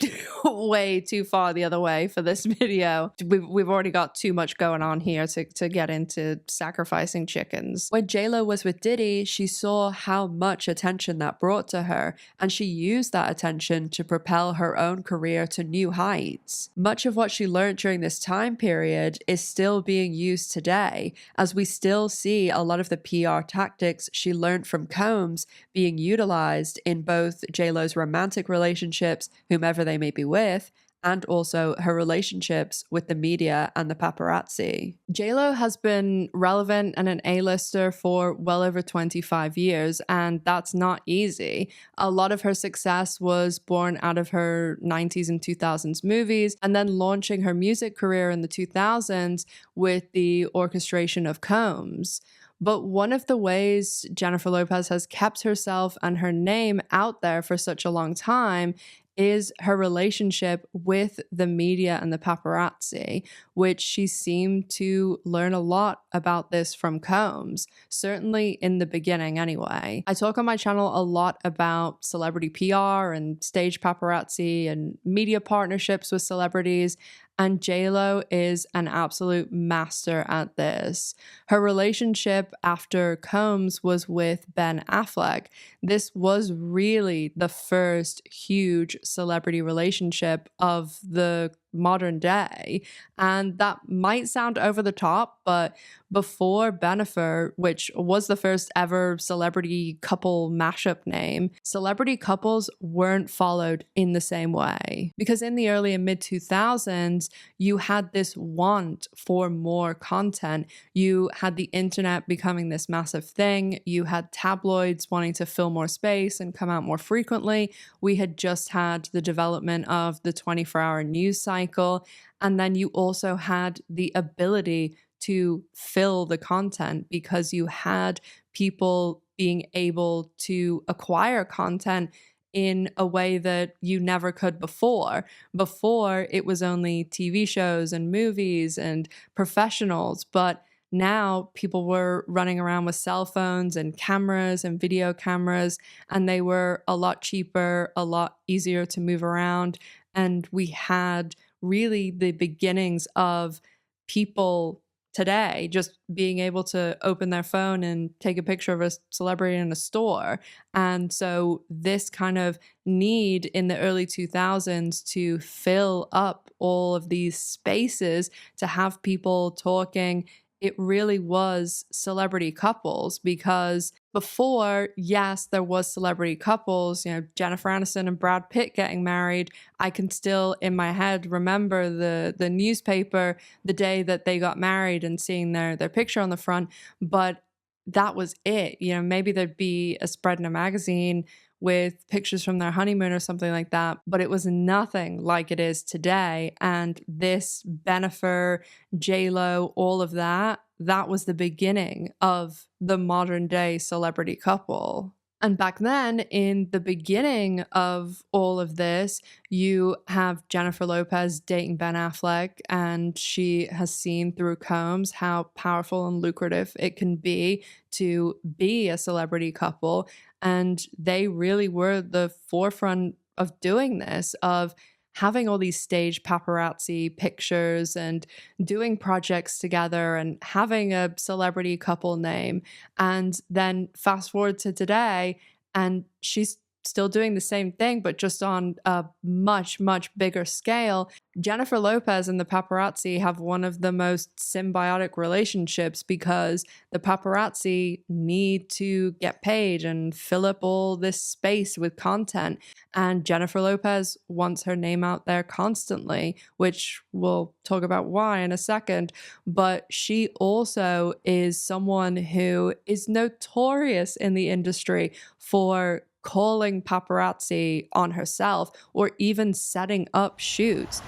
way too far the other way for this video. We've already got too much going on here to get into sacrificing chickens. When JLo was with Diddy, she saw how much attention that brought to her, and she used that attention to propel her own career to new heights. Much of what she learned during this time period is still being used today, as we still see a lot of the PR tactics she learned from Combs being utilized in both JLo's romantic relationships, whomever they may be with, and also her relationships with the media and the paparazzi. JLo has been relevant and an A-lister for well over 25 years, and that's not easy. A lot of her success was born out of her 90s and 2000s movies, and then launching her music career in the 2000s with the orchestration of Combs. But one of the ways Jennifer Lopez has kept herself and her name out there for such a long time is her relationship with the media and the paparazzi, which she seemed to learn a lot about this from Combs, certainly in the beginning anyway. I talk on my channel a lot about celebrity PR and stage paparazzi and media partnerships with celebrities, and JLo is an absolute master at this. Her relationship after Combs was with Ben Affleck. This was really the first huge celebrity relationship of the modern day. And that might sound over the top, but before Bennifer, which was the first ever celebrity couple mashup name, celebrity couples weren't followed in the same way. Because in the early and mid 2000s, you had this want for more content. You had the internet becoming this massive thing. You had tabloids wanting to fill more space and come out more frequently. We had just had the development of the 24-hour news cycle. And then you also had the ability to fill the content because you had people being able to acquire content in a way that you never could before. Before, it was only TV shows and movies and professionals, but now people were running around with cell phones and cameras and video cameras, and they were a lot cheaper, a lot easier to move around. And we had really the beginnings of people today just being able to open their phone and take a picture of a celebrity in a store. And so this kind of need in the early 2000s to fill up all of these spaces, to have people talking, it really was celebrity couples. Because before, yes, there was celebrity couples, you know, Jennifer Aniston and Brad Pitt getting married. I can still in my head remember the newspaper the day that they got married and seeing their picture on the front, but that was it. You know, maybe there'd be a spread in a magazine with pictures from their honeymoon or something like that, but it was nothing like it is today. And this Bennifer, JLo, all of that was the beginning of the modern day celebrity couple. And back then, in the beginning of all of this, you have Jennifer Lopez dating Ben Affleck, and she has seen through Combs how powerful and lucrative it can be to be a celebrity couple. And they really were the forefront of doing this, of having all these stage paparazzi pictures and doing projects together and having a celebrity couple name. And then fast forward to today, and she's still doing the same thing, but just on a much, much bigger scale. Jennifer Lopez and the paparazzi have one of the most symbiotic relationships because the paparazzi need to get paid and fill up all this space with content. And Jennifer Lopez wants her name out there constantly, which we'll talk about why in a second. But she also is someone who is notorious in the industry for calling paparazzi on herself or even setting up shoots.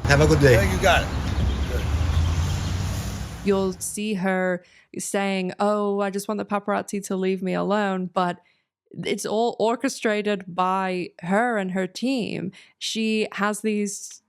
Have a good day. Yeah, you got it. Good. You'll see her saying, "Oh, I just want the paparazzi to leave me alone," but it's all orchestrated by her and her team. She has these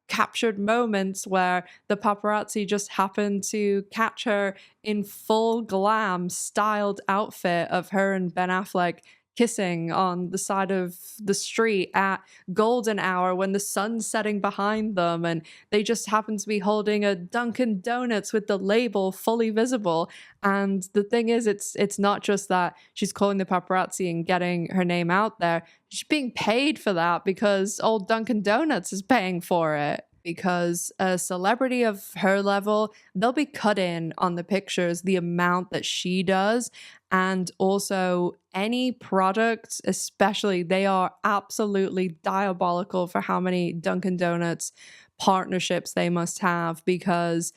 captured moments where the paparazzi just happen to catch her in full glam styled outfit of her and Ben Affleck kissing on the side of the street at golden hour when the sun's setting behind them, and they just happen to be holding a Dunkin' Donuts with the label fully visible. And the thing is, it's not just that she's calling the paparazzi and getting her name out there. She's being paid for that because old Dunkin' Donuts is paying for it. because a celebrity of her level, they'll be cut in on the pictures the amount that she does. And also any product, especially, they are absolutely diabolical for how many Dunkin' Donuts partnerships they must have, because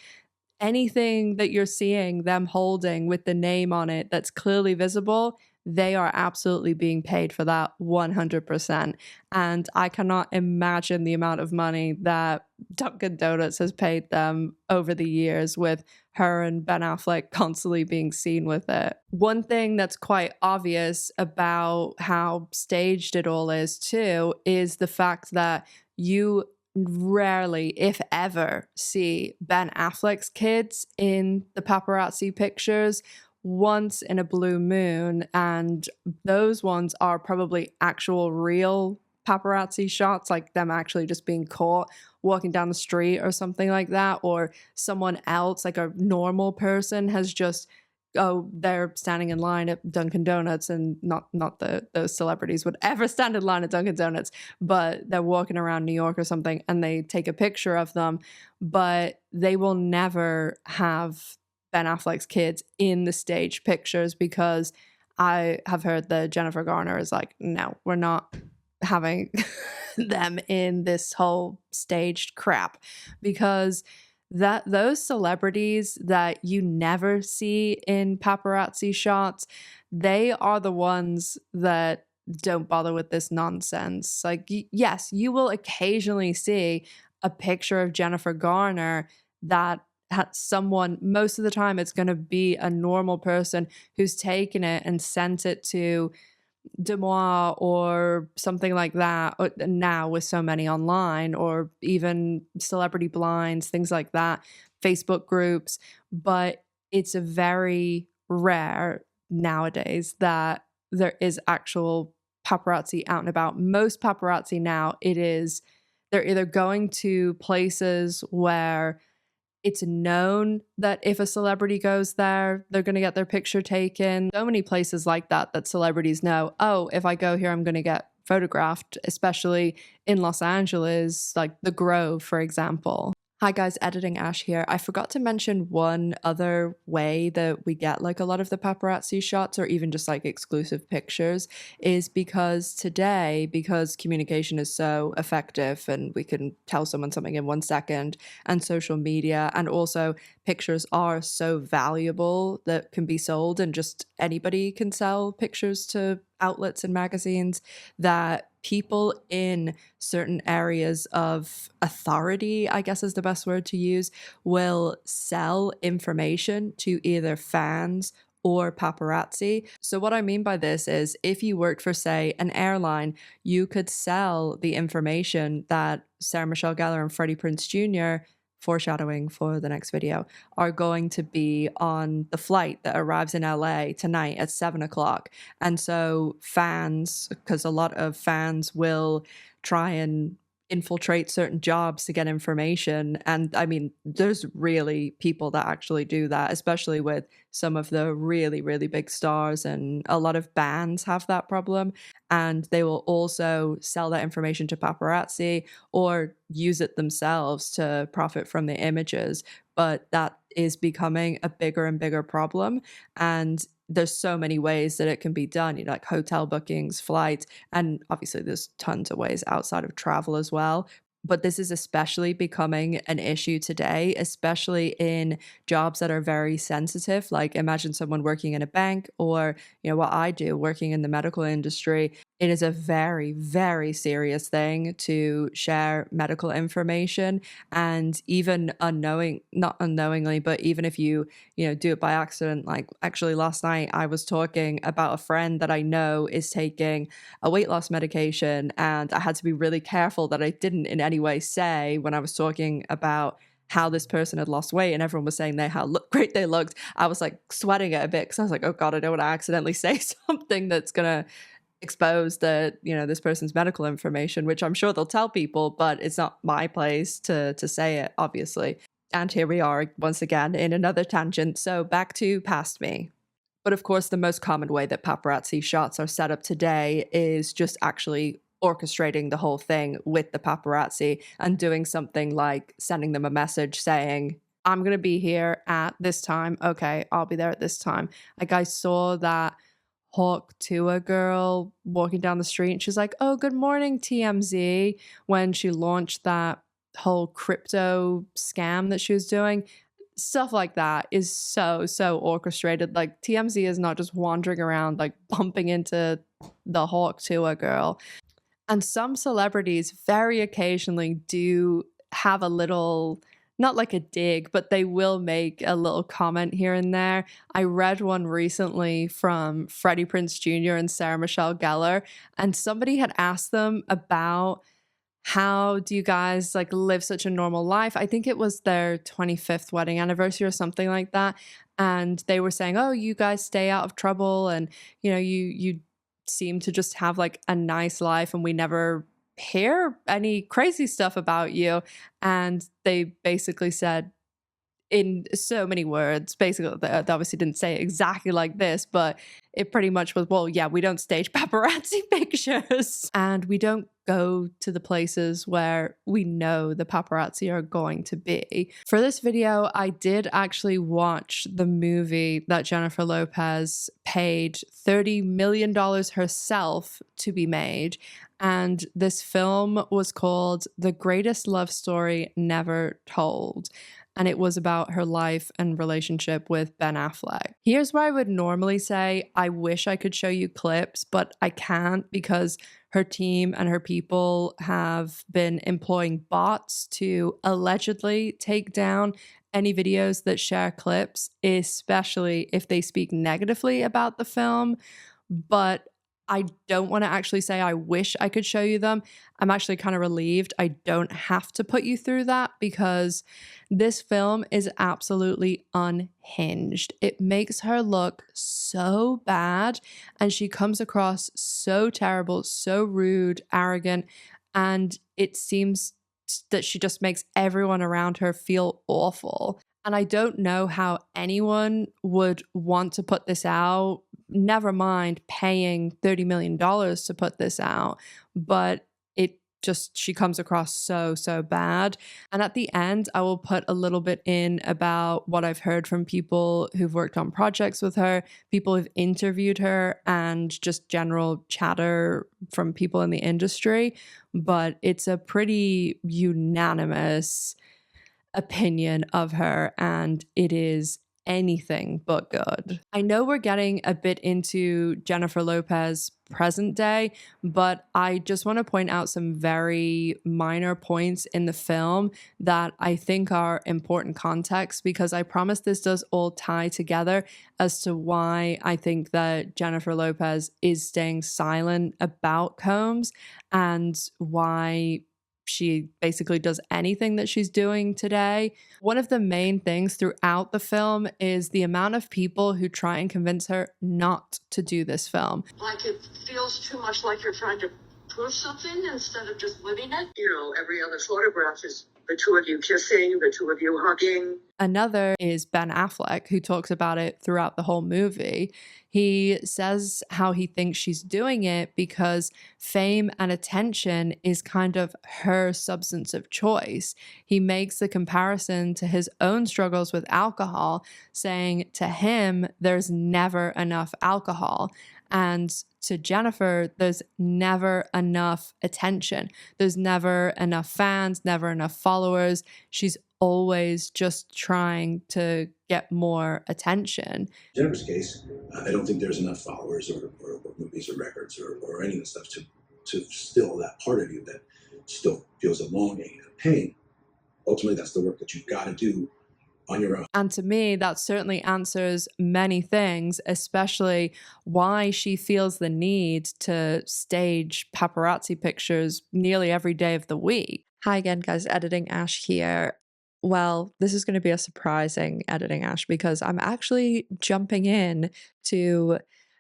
anything that you're seeing them holding with the name on it that's clearly visible, they are absolutely being paid for that 100%. And I cannot imagine the amount of money that Dunkin' Donuts has paid them over the years, with her and Ben Affleck constantly being seen with it. One thing that's quite obvious about how staged it all is too is the fact that you rarely, if ever, see Ben Affleck's kids in the paparazzi pictures. Once in a blue moon, and those ones are probably actual real paparazzi shots, like them actually just being caught walking down the street or something like that, or someone else, like a normal person, has just, oh, they're standing in line at Dunkin' Donuts, and not that those celebrities would ever stand in line at Dunkin' Donuts, but they're walking around New York or something and they take a picture of them, but they will never have Ben Affleck's kids in the stage pictures, because I have heard that Jennifer Garner is like, no, we're not having them in this whole staged crap, because those celebrities that you never see in paparazzi shots, they are the ones that don't bother with this nonsense. Like, yes, you will occasionally see a picture of Jennifer Garner that someone, most of the time it's going to be a normal person who's taken it and sent it to Demois or something like that, or now with so many online, or even celebrity blinds, things like that, Facebook groups. But it's a very rare nowadays that there is actual paparazzi out and about. Most paparazzi now, they're either going to places where it's known that if a celebrity goes there, they're going to get their picture taken. So many places like that celebrities know, oh, if I go here, I'm going to get photographed, especially in Los Angeles, like the Grove, for example. Hi guys, Editing Ash here. I forgot to mention one other way that we get like a lot of the paparazzi shots, or even just like exclusive pictures, is because communication is so effective and we can tell someone something in 1 second, and social media and also pictures are so valuable that can be sold, and just anybody can sell pictures to outlets and magazines, that people in certain areas of authority, I guess is the best word to use, will sell information to either fans or paparazzi. So what I mean by this is, if you worked for, say, an airline, you could sell the information that Sarah Michelle Gellar and Freddie Prinze Jr., foreshadowing for the next video, are going to be on the flight that arrives in LA tonight at 7 o'clock. And so fans, because a lot of fans will try and infiltrate certain jobs to get information. And I mean, there's really people that actually do that, especially with some of the really, really big stars, and a lot of bands have that problem. And they will also sell that information to paparazzi or use it themselves to profit from the images. But that is becoming a bigger and bigger problem. And there's so many ways that it can be done, you know, like hotel bookings, flights, and obviously there's tons of ways outside of travel as well. But this is especially becoming an issue today, especially in jobs that are very sensitive. Like imagine someone working in a bank, or, you know, what I do, working in the medical industry. It is a very, very serious thing to share medical information. And even not unknowingly, but even if you do it by accident, like actually last night I was talking about a friend that I know is taking a weight loss medication, and I had to be really careful that I didn't in any way say, when I was talking about how this person had lost weight and everyone was saying how great they looked, I was like sweating it a bit, because I was like, oh God, I don't want to accidentally say something that's gonna expose that, this person's medical information, which I'm sure they'll tell people, but it's not my place to say it, obviously. And here we are once again in another tangent. So back to Past Me. But of course, the most common way that paparazzi shots are set up today is just actually orchestrating the whole thing with the paparazzi and doing something like sending them a message saying, I'm going to be here at this time. Okay, I'll be there at this time. Like I saw that Hawk Tuah girl walking down the street and she's like, oh, good morning, TMZ, when she launched that whole crypto scam that she was doing. Stuff like that is so orchestrated. Like TMZ is not just wandering around like bumping into the Hawk Tuah girl. And some celebrities very occasionally do have a little, not like a dig, but they will make a little comment here and there. I read one recently from Freddie Prinze Jr. and Sarah Michelle Gellar, and somebody had asked them about how do you guys like live such a normal life? I think it was their 25th wedding anniversary or something like that. And they were saying, oh, you guys stay out of trouble and, you know, you seem to just have like a nice life and we never hear any crazy stuff about you. And they basically said, in so many words, basically, they obviously didn't say it exactly like this, but it pretty much was, well, yeah, we don't stage paparazzi pictures and we don't go to the places where we know the paparazzi are going to be. For this video, I did actually watch the movie that Jennifer Lopez paid $30 million herself to be made. And this film was called The Greatest Love Story Never Told. And it was about her life and relationship with Ben Affleck. Here's where I would normally say, I wish I could show you clips, but I can't because her team and her people have been employing bots to allegedly take down any videos that share clips, especially if they speak negatively about the film. But I don't want to actually say I wish I could show you them. I'm actually kind of relieved I don't have to put you through that because this film is absolutely unhinged. It makes her look so bad and she comes across so terrible, so rude, arrogant, and it seems that she just makes everyone around her feel awful. And I don't know how anyone would want to put this out, never mind paying $30 million to put this out, but she comes across so bad. And at the end, I will put a little bit in about what I've heard from people who've worked on projects with her, people who've interviewed her, and just general chatter from people in the industry. But it's a pretty unanimous opinion of her, and it is anything but good. I know we're getting a bit into Jennifer Lopez present day, but I just want to point out some very minor points in the film that I think are important context, because I promise this does all tie together as to why I think that Jennifer Lopez is staying silent about Combs and why she basically does anything that she's doing today. One of the main things throughout the film is the amount of people who try and convince her not to do this film. Like it feels too much like you're trying to prove something instead of just living it. You know, every other photograph is the two of you kissing, the two of you hugging. Another is Ben Affleck, who talks about it throughout the whole movie. He says how he thinks she's doing it because fame and attention is kind of her substance of choice. He makes the comparison to his own struggles with alcohol, saying to him, there's never enough alcohol. And to Jennifer, there's never enough attention. There's never enough fans, never enough followers. She's always just trying to get more attention. In Jennifer's case, I don't think there's enough followers or movies or records or any of the stuff to still that part of you that still feels a longing and a pain. Ultimately, that's the work that you've got to do on your own. And to me, that certainly answers many things, especially why she feels the need to stage paparazzi pictures nearly every day of the week. Hi again, guys. Editing Ash here. Well, this is going to be a surprising editing Ash because I'm actually jumping in to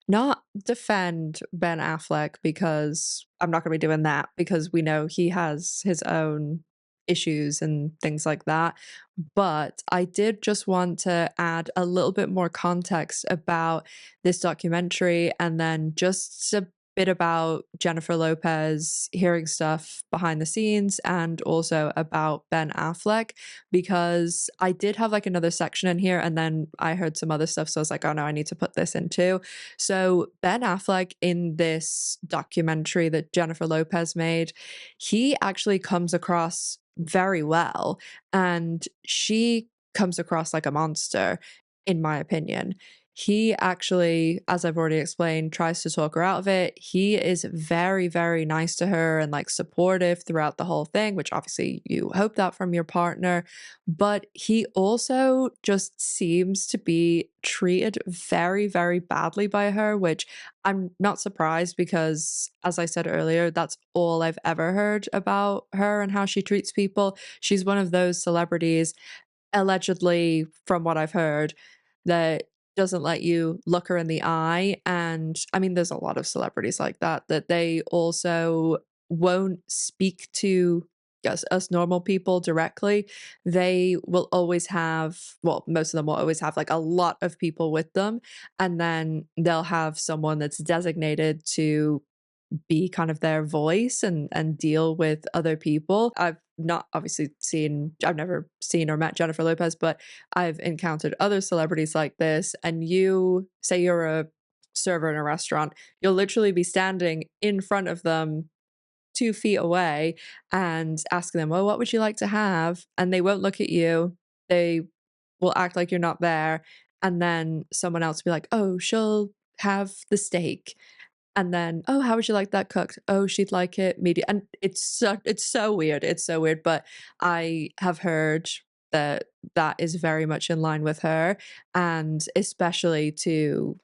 not defend Ben Affleck, because I'm not going to be doing that because we know he has his own issues and things like that. But I did just want to add a little bit more context about this documentary and then just a bit about Jennifer Lopez, hearing stuff behind the scenes, and also about Ben Affleck, because I did have like another section in here and then I heard some other stuff. So I was like, oh no, I need to put this in too. So Ben Affleck in this documentary that Jennifer Lopez made, he actually comes across very well. And she comes across like a monster, in my opinion. He actually, as I've already explained, tries to talk her out of it. He is very, very nice to her and like supportive throughout the whole thing, which obviously you hope that from your partner. But he also just seems to be treated very, very badly by her, which I'm not surprised because, as I said earlier, that's all I've ever heard about her and how she treats people. She's one of those celebrities, allegedly, from what I've heard, that doesn't let you look her in the eye. And I mean, there's a lot of celebrities like that, that they also won't speak to us normal people directly. They will always have, well, most of them will always have like a lot of people with them. And then they'll have someone that's designated to be kind of their voice and deal with other people. I've not obviously I've never seen or met Jennifer Lopez, but I've encountered other celebrities like this. And you say you're a server in a restaurant, you'll literally be standing in front of them 2 feet away and asking them, well, what would you like to have? And they won't look at you. They will act like you're not there. And then someone else will be like, oh, she'll have the steak. And then, oh, how would you like that cooked? Oh, she'd like it medium. And it's so weird. It's so weird. But I have heard that that is very much in line with her, and especially to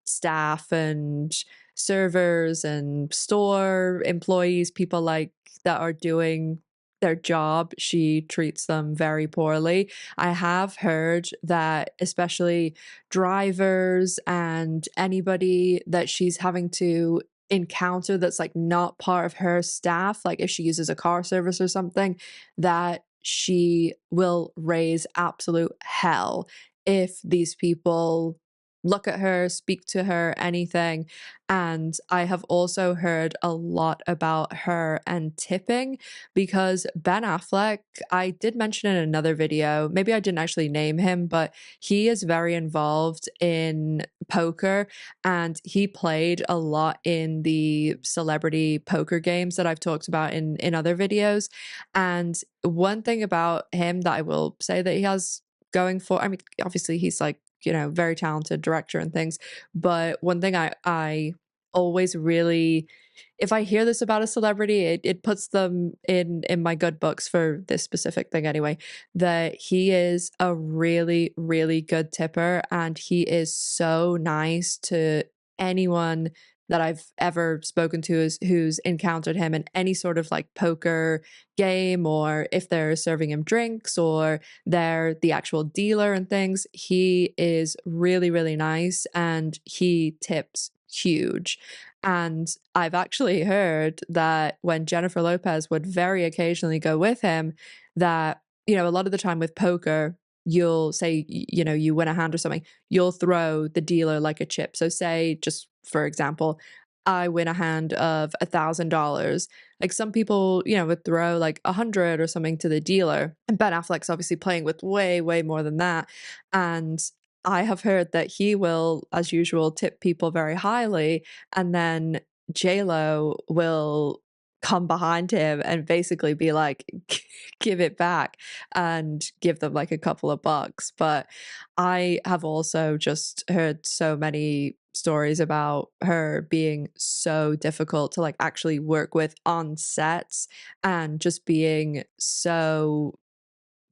staff and servers and store employees, people like that are doing their job, she treats them very poorly. I have heard that especially drivers and anybody that she's having to encounter that's like not part of her staff, like if she uses a car service or something, that she will raise absolute hell if these people look at her, speak to her, anything. And I have also heard a lot about her and tipping, because Ben Affleck, I did mention in another video, maybe I didn't actually name him, but he is very involved in poker and he played a lot in the celebrity poker games that I've talked about in other videos. And one thing about him that I will say that he has going for, I mean, obviously he's like, very talented director and things. But one thing I always really, if I hear this about a celebrity, it puts them in my good books for this specific thing anyway, that he is a really, really good tipper and he is so nice to anyone that I've ever spoken to who's encountered him in any sort of like poker game, or if they're serving him drinks or they're the actual dealer and things. He is really, really nice and he tips huge. And I've actually heard that when Jennifer Lopez would very occasionally go with him, that, a lot of the time with poker, you'll say, you win a hand or something, you'll throw the dealer like a chip. So say, just for example, I win a hand of $1,000. Like some people, would throw like 100 or something to the dealer. And Ben Affleck's obviously playing with way, way more than that. And I have heard that he will, as usual, tip people very highly. And then J Lo will come behind him and basically be like, give it back and give them like a couple of bucks. But I have also just heard so many stories about her being so difficult to like actually work with on sets and just being so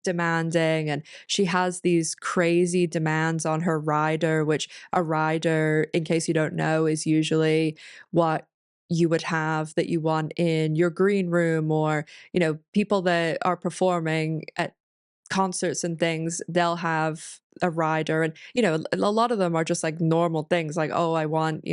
demanding. And she has these crazy demands on her rider, which a rider, in case you don't know, is usually what you would have that you want in your green room, or people that are performing at concerts and things, they'll have a rider. And a lot of them are just like normal things, like, oh, I want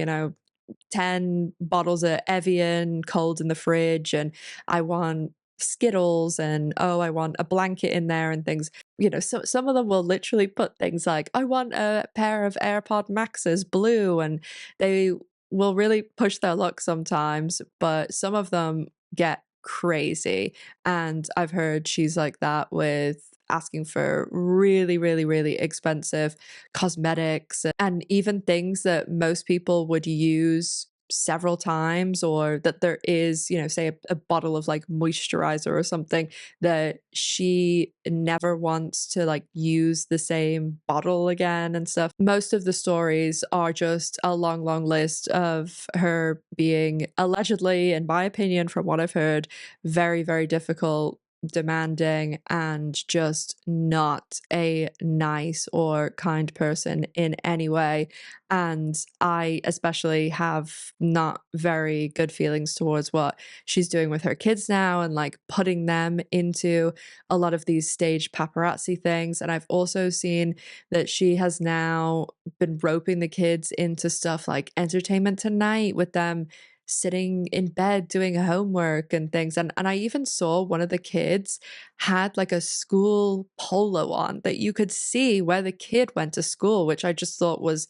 10 bottles of Evian cold in the fridge, and I want Skittles, and oh, I want a blanket in there and things. So some of them will literally put things like, I want a pair of AirPod Maxes blue, and they will really push their luck sometimes, but some of them get crazy. And I've heard she's like that with asking for really, really, really expensive cosmetics and even things that most people would use several times, or that there is, you know, say a bottle of like moisturizer or something that she never wants to like use the same bottle again and stuff. Most of the stories are just a long, long list of her being allegedly, in my opinion, from what I've heard, very, very difficult, demanding, and just not a nice or kind person in any way. And I especially have not very good feelings towards what she's doing with her kids now and like putting them into a lot of these staged paparazzi things. And I've also seen that she has now been roping the kids into stuff like Entertainment Tonight with them sitting in bed doing homework and things. And I even saw one of the kids had like a school polo on that you could see where the kid went to school, which I just thought was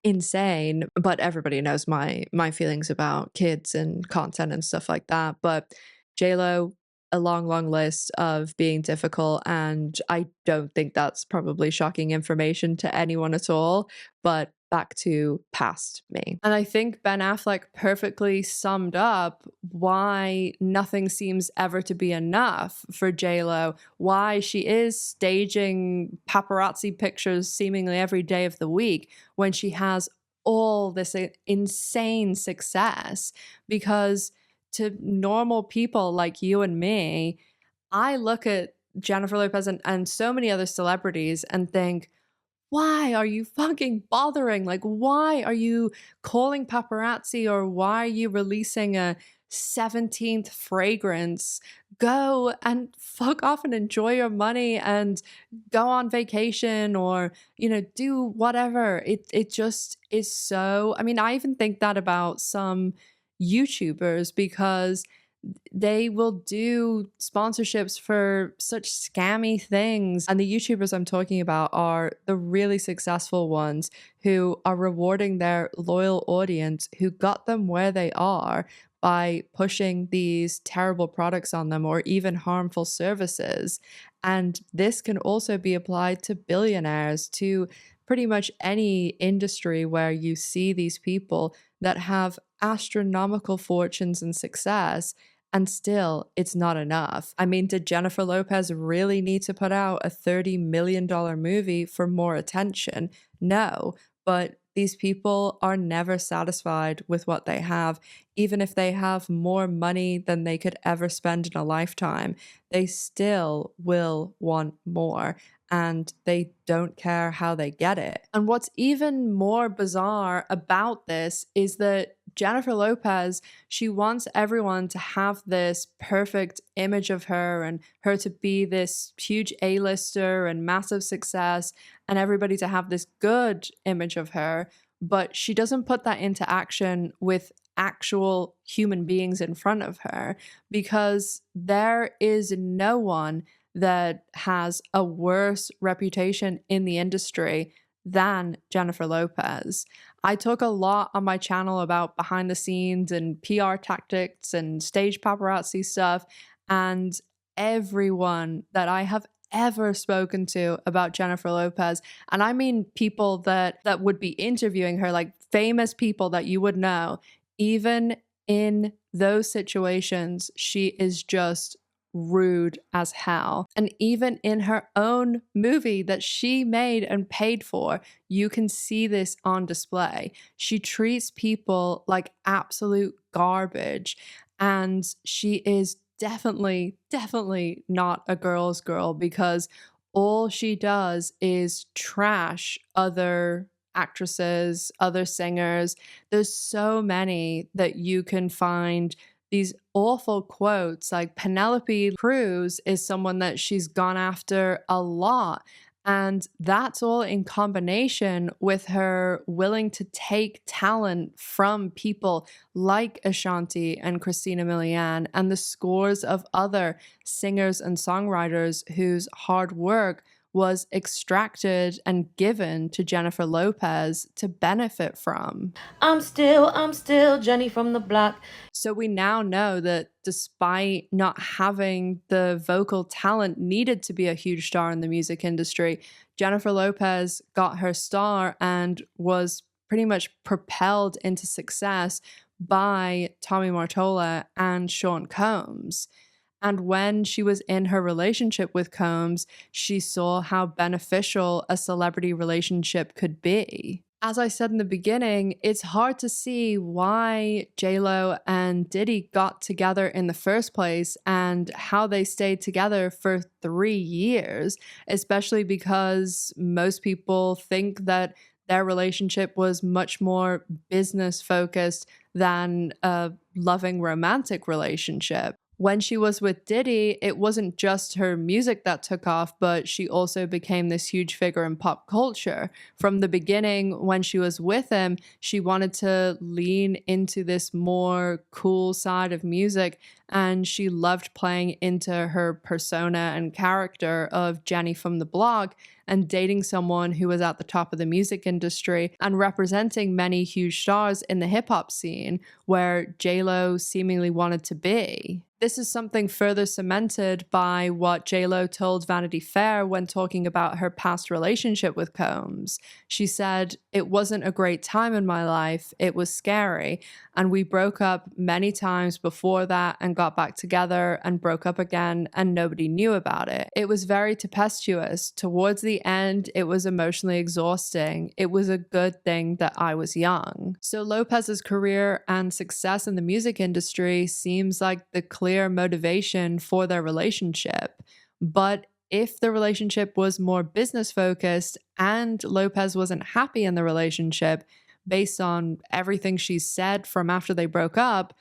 insane. But everybody knows my feelings about kids and content and stuff like that. But JLo, a long, long list of being difficult, and I don't think that's probably shocking information to anyone at all. But back to past me. And I think Ben Affleck perfectly summed up why nothing seems ever to be enough for JLo, why she is staging paparazzi pictures seemingly every day of the week when she has all this insane success. Because to normal people like you and me, I look at Jennifer Lopez and so many other celebrities and think, why are you fucking bothering? Like, why are you calling paparazzi, or why are you releasing a 17th fragrance? Go and fuck off and enjoy your money and go on vacation, or, you know, do whatever. It just is so, I mean, I even think that about some YouTubers, because they will do sponsorships for such scammy things. And the YouTubers I'm talking about are the really successful ones who are rewarding their loyal audience who got them where they are by pushing these terrible products on them or even harmful services. And this can also be applied to billionaires, to pretty much any industry where you see these people that have astronomical fortunes and success, and still it's not enough. I mean, did Jennifer Lopez really need to put out a $30 million movie for more attention? No, but these people are never satisfied with what they have. Even if they have more money than they could ever spend in a lifetime, they still will want more, and they don't care how they get it. And what's even more bizarre about this is that Jennifer Lopez, she wants everyone to have this perfect image of her and her to be this huge A-lister and massive success, and everybody to have this good image of her. But she doesn't put that into action with actual human beings in front of her, because there is no one that has a worse reputation in the industry than Jennifer Lopez. I talk a lot on my channel about behind the scenes and PR tactics and stage paparazzi stuff, and everyone that I have ever spoken to about Jennifer Lopez, and I mean people that would be interviewing her, like famous people that you would know, even in those situations, she is just rude as hell. And even in her own movie that she made and paid for, you can see this on display. She treats people like absolute garbage, and she is definitely not a girl's girl, because all she does is trash other actresses, other singers. There's so many that you can find these awful quotes. Like Penelope Cruz is someone that she's gone after a lot. And that's all in combination with her willing to take talent from people like Ashanti and Christina Milian and the scores of other singers and songwriters whose hard work was extracted and given to Jennifer Lopez to benefit from. I'm still Jenny from the block. So we now know that despite not having the vocal talent needed to be a huge star in the music industry, Jennifer Lopez got her star and was pretty much propelled into success by Tommy Mottola and Sean Combs. And when she was in her relationship with Combs, she saw how beneficial a celebrity relationship could be. As I said in the beginning, it's hard to see why J Lo and Diddy got together in the first place and how they stayed together for 3 years, especially because most people think that their relationship was much more business focused than a loving romantic relationship. When she was with Diddy, it wasn't just her music that took off, but she also became this huge figure in pop culture. From the beginning, when she was with him, she wanted to lean into this more cool side of music, and she loved playing into her persona and character of Jenny from the block and dating someone who was at the top of the music industry and representing many huge stars in the hip-hop scene where J Lo seemingly wanted to be. This is something further cemented by what J Lo told Vanity Fair when talking about her past relationship with Combs. She said, "It wasn't a great time in my life. It was scary. And we broke up many times before that and got back together and broke up again, and nobody knew about it. It was very tempestuous. Towards the end, it was emotionally exhausting. It was a good thing that I was young." So Lopez's career and success in the music industry seems like the clear motivation for their relationship. But if the relationship was more business focused and Lopez wasn't happy in the relationship, based on everything she said from after they broke up,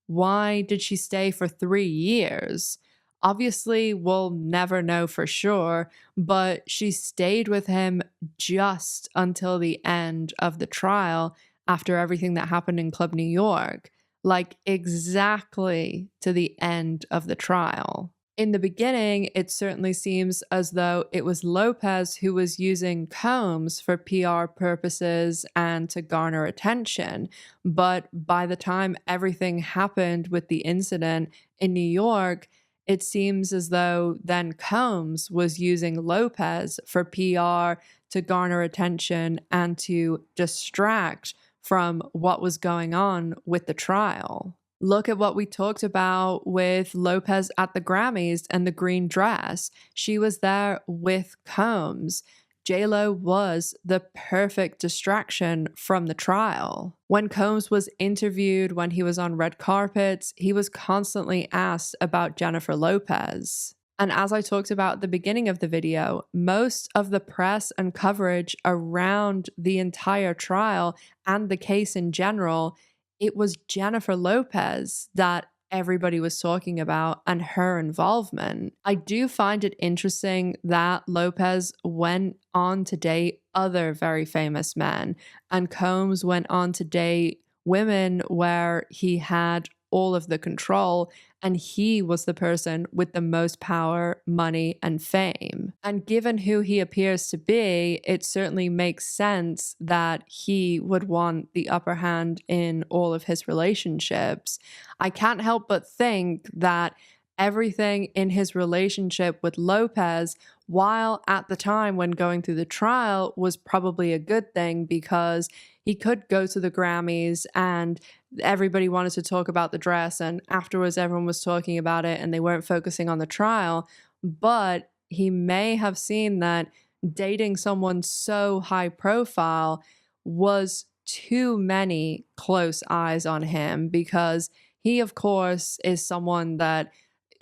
why did she stay for 3 years? Obviously, we'll never know for sure, but she stayed with him just until the end of the trial after everything that happened in Club New York, like exactly to the end of the trial. In the beginning, it certainly seems as though it was Lopez who was using Combs for PR purposes and to garner attention. But by the time everything happened with the incident in New York, it seems as though then Combs was using Lopez for PR to garner attention and to distract from what was going on with the trial. Look at what we talked about with Lopez at the Grammys and the green dress. She was there with Combs. J Lo was the perfect distraction from the trial. When Combs was interviewed, when he was on red carpets, he was constantly asked about Jennifer Lopez. And as I talked about at the beginning of the video, most of the press and coverage around the entire trial and the case in general, it was Jennifer Lopez that everybody was talking about and her involvement. I do find it interesting that Lopez went on to date other very famous men, and Combs went on to date women where he had all of the control, and he was the person with the most power, money, and fame. And given who he appears to be, it certainly makes sense that he would want the upper hand in all of his relationships. I can't help but think that everything in his relationship with Lopez, while at the time when going through the trial, was probably a good thing because he could go to the Grammys and everybody wanted to talk about the dress, and afterwards everyone was talking about it and they weren't focusing on the trial. But he may have seen that dating someone so high profile was too many close eyes on him, because he, of course, is someone that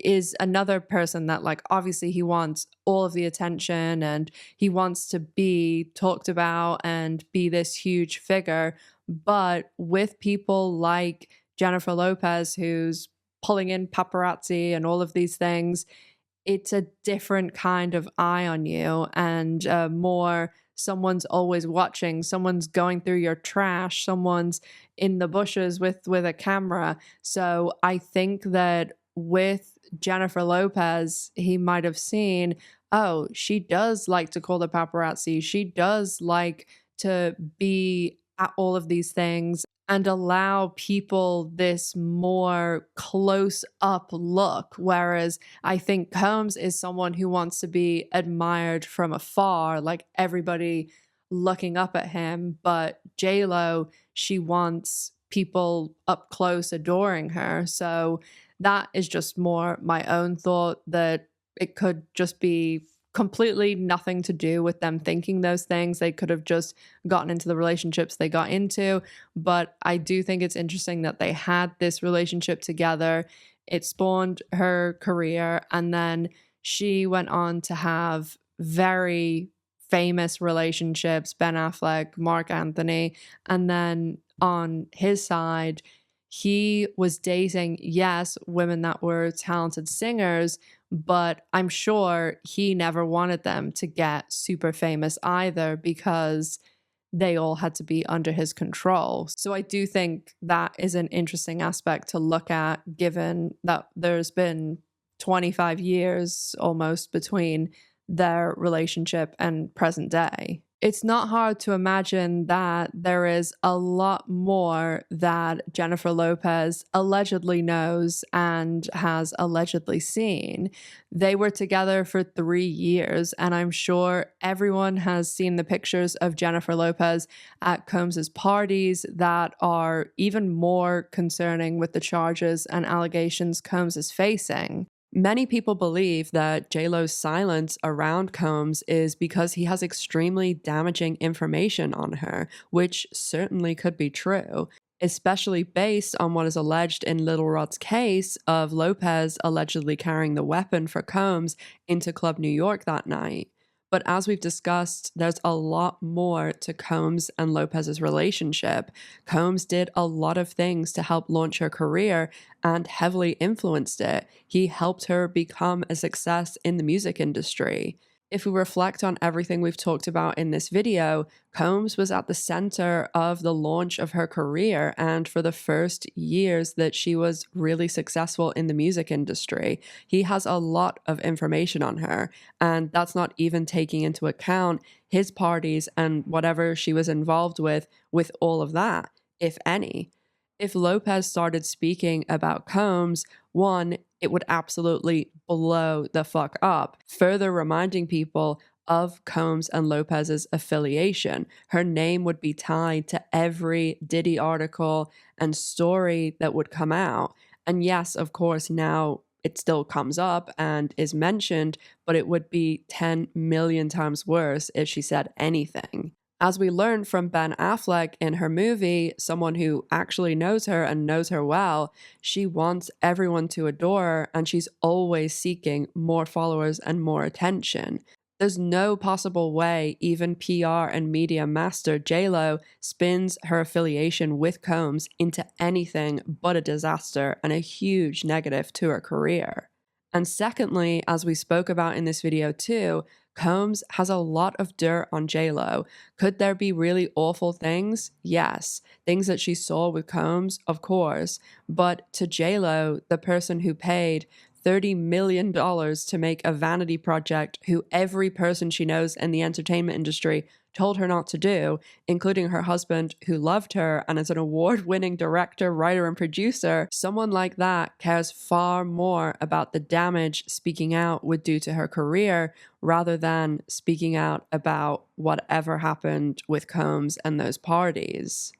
is another person that, like, obviously he wants all of the attention and he wants to be talked about and be this huge figure. But with people like Jennifer Lopez, who's pulling in paparazzi and all of these things, it's a different kind of eye on you, and more someone's always watching, someone's going through your trash, someone's in the bushes with a camera. So I think that with Jennifer Lopez, he might have seen, oh, she does like to call the paparazzi. She does like to be at all of these things and allow people this more close up look. Whereas I think Combs is someone who wants to be admired from afar, like everybody looking up at him. But J Lo, she wants people up close adoring her. So that is just more my own thought, that it could just be completely nothing to do with them thinking those things. They could have just gotten into the relationships they got into. But I do think it's interesting that they had this relationship together. It spawned her career, and then she went on to have very famous relationships, Ben Affleck, Mark Anthony, and then on his side, he was dating, yes, women that were talented singers, but I'm sure he never wanted them to get super famous either, because they all had to be under his control. So I do think that is an interesting aspect to look at, given that there's been 25 years almost between their relationship and present day. It's not hard to imagine that there is a lot more that Jennifer Lopez allegedly knows and has allegedly seen. They were together for 3 years, and I'm sure everyone has seen the pictures of Jennifer Lopez at Combs's parties that are even more concerning with the charges and allegations Combs is facing. Many people believe that JLo's silence around Combs is because he has extremely damaging information on her, which certainly could be true, especially based on what is alleged in Little Rod's case of Lopez allegedly carrying the weapon for Combs into Club New York that night. But as we've discussed, there's a lot more to Combs and Lopez's relationship. Combs did a lot of things to help launch her career and heavily influenced it. He helped her become a success in the music industry. If we reflect on everything we've talked about in this video, Combs was at the center of the launch of her career, and for the first years that she was really successful in the music industry. He has a lot of information on her, and that's not even taking into account his parties and whatever she was involved with all of that, if any. If Lopez started speaking about Combs, one, it would absolutely blow the fuck up, further reminding people of Combs and Lopez's affiliation. Her name would be tied to every Diddy article and story that would come out. And yes, of course, now it still comes up and is mentioned, but it would be 10 million times worse if she said anything. As we learned from Ben Affleck in her movie, someone who actually knows her and knows her well, she wants everyone to adore her, and she's always seeking more followers and more attention. There's no possible way even PR and media master J Lo spins her affiliation with Combs into anything but a disaster and a huge negative to her career. And secondly, as we spoke about in this video too, Combs has a lot of dirt on J Lo. Could there be really awful things? Yes. Things that she saw with Combs? Of course. But to J Lo, the person who paid $30 million to make a vanity project who every person she knows in the entertainment industry told her not to do, including her husband who loved her and is an award-winning director, writer, and producer, someone like that cares far more about the damage speaking out would do to her career rather than speaking out about whatever happened with Combs and those parties.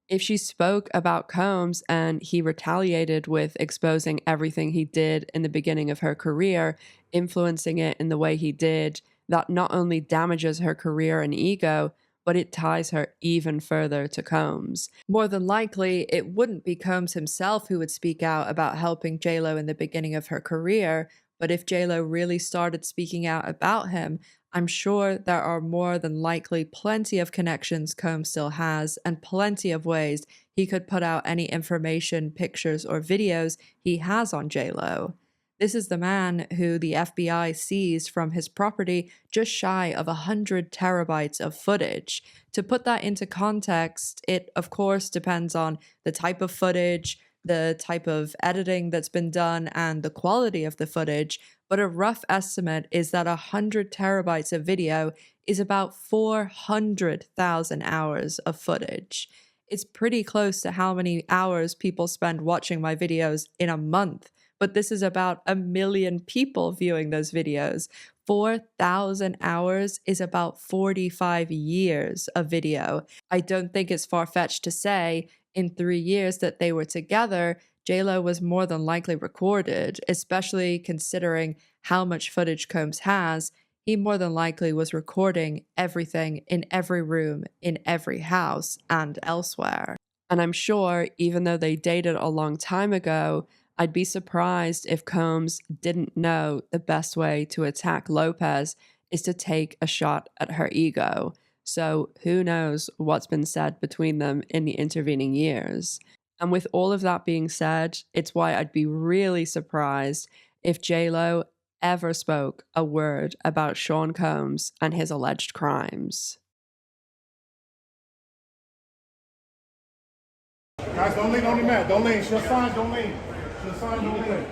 If she spoke about Combs and he retaliated with exposing everything he did in the beginning of her career, influencing it in the way he did, that not only damages her career and ego, but it ties her even further to Combs. More than likely, it wouldn't be Combs himself who would speak out about helping J Lo in the beginning of her career, but if J Lo really started speaking out about him, I'm sure there are more than likely plenty of connections Combs still has and plenty of ways he could put out any information, pictures, or videos he has on J Lo. This is the man who the FBI seized from his property just shy of 100 terabytes of footage. To put that into context, it of course depends on the type of footage, the type of editing that's been done and the quality of the footage, but a rough estimate is that 100 terabytes of video is about 400,000 hours of footage. It's pretty close to how many hours people spend watching my videos in a month, but this is about 1 million people viewing those videos. 4,000 hours is about 45 years of video. I don't think it's far-fetched to say in 3 years that they were together, JLo was more than likely recorded, especially considering how much footage Combs has. He more than likely was recording everything in every room, in every house, and elsewhere. And I'm sure, even though they dated a long time ago, I'd be surprised if Combs didn't know the best way to attack Lopez is to take a shot at her ego. So who knows what's been said between them in the intervening years. And with all of that being said, it's why I'd be really surprised if JLo ever spoke a word about Sean Combs and his alleged crimes. Guys, don't lean on the mat. Don't lean. She'll sign. Don't lean. She'll sign. Don't lean.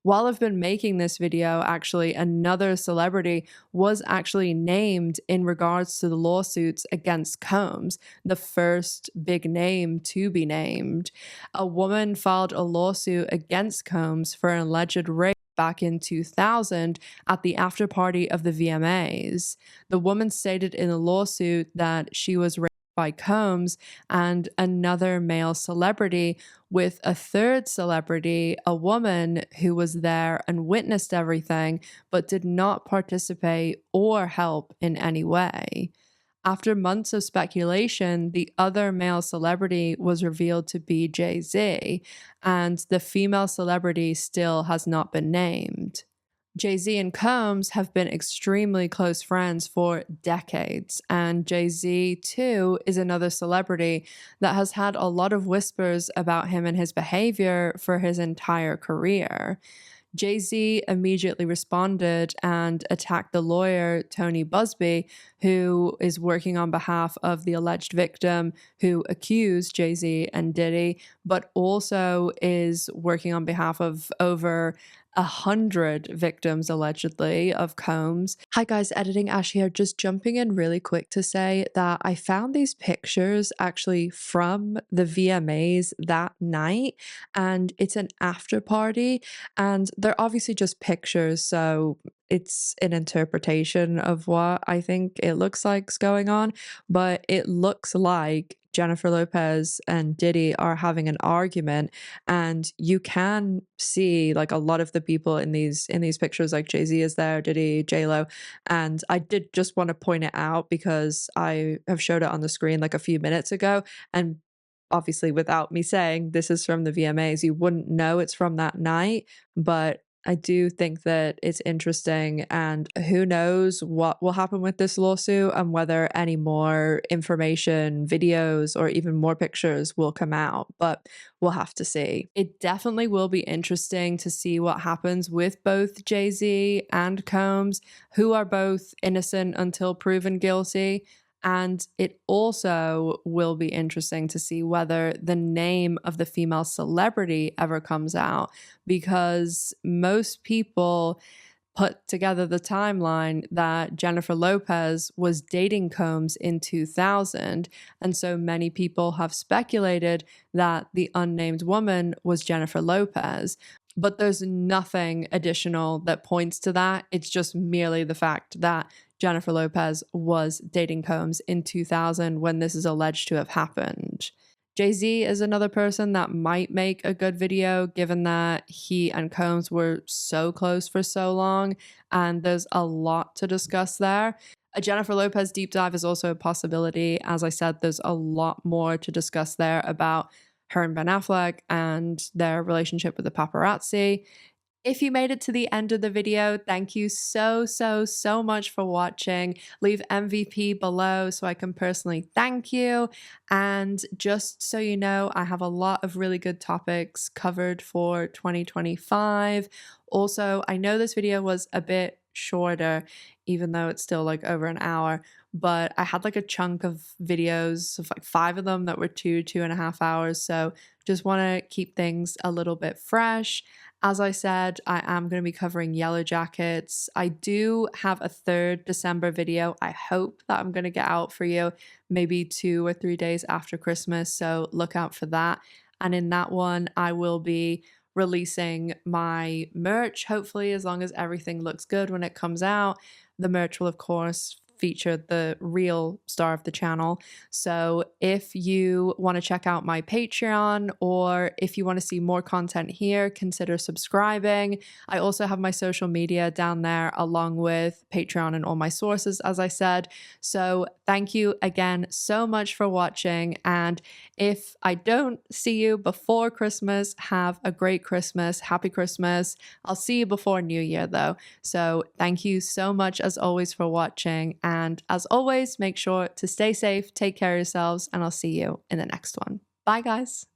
While I've been making this video, actually, another celebrity was actually named in regards to the lawsuits against Combs, the first big name to be named. A woman filed a lawsuit against Combs for an alleged rape back in 2000 at the after party of the VMAs. The woman stated in the lawsuit that she was raped by Combs and another male celebrity, with a third celebrity, a woman who was there and witnessed everything but did not participate or help in any way. After months of speculation, the other male celebrity was revealed to be Jay-Z, and the female celebrity still has not been named. Jay-Z and Combs have been extremely close friends for decades, and Jay-Z, too, is another celebrity that has had a lot of whispers about him and his behavior for his entire career. Jay-Z immediately responded and attacked the lawyer, Tony Busby, who is working on behalf of the alleged victim who accused Jay-Z and Diddy, but also is working on behalf of over 100 victims, allegedly, of Combs. Hi guys, Editing Ash here, just jumping in really quick to say that I found these pictures actually from the VMAs that night, and it's an after party, and they're obviously just pictures, so it's an interpretation of what I think it looks like's going on, but it looks like Jennifer Lopez and Diddy are having an argument, and you can see like a lot of the people in these pictures, like Jay-Z is there, Diddy, J Lo, and I did just want to point it out because I have showed it on the screen like a few minutes ago, and obviously without me saying this is from the VMAs, you wouldn't know it's from that night, but I do think that it's interesting, and who knows what will happen with this lawsuit and whether any more information, videos, or even more pictures will come out, but we'll have to see. It definitely will be interesting to see what happens with both Jay-Z and Combs, who are both innocent until proven guilty. And it also will be interesting to see whether the name of the female celebrity ever comes out, because most people put together the timeline that Jennifer Lopez was dating Combs in 2000, and so many people have speculated that the unnamed woman was Jennifer Lopez. But there's nothing additional that points to that. It's just merely the fact that Jennifer Lopez was dating Combs in 2000 when this is alleged to have happened. Jay-Z is another person that might make a good video, given that he and Combs were so close for so long, and there's a lot to discuss there. A Jennifer Lopez deep dive is also a possibility. As I said, there's a lot more to discuss there about her and Ben Affleck and their relationship with the paparazzi. If you made it to the end of the video, thank you so much for watching. Leave MVP below so I can personally thank you. And just so you know, I have a lot of really good topics covered for 2025. Also, I know this video was a bit shorter, even though it's still like over an hour. But I had like a chunk of videos of like 5 of them that were 2.5 hours. So just want to keep things a little bit fresh. As I said, I am going to be covering Yellow Jackets. I do have a 3rd December video. I hope that I'm going to get out for you maybe 2 or 3 days after Christmas. So look out for that. And in that one, I will be releasing my merch, hopefully, as long as everything looks good when it comes out. The merch will, of course, feature the real star of the channel. So if you want to check out my Patreon, or if you want to see more content here, consider subscribing. I also have my social media down there along with Patreon and all my sources, as I said. So thank you again so much for watching. And if I don't see you before Christmas, have a great Christmas. Happy Christmas. I'll see you before New Year though. So thank you so much as always for watching. And as always, make sure to stay safe, take care of yourselves, and I'll see you in the next one. Bye, guys.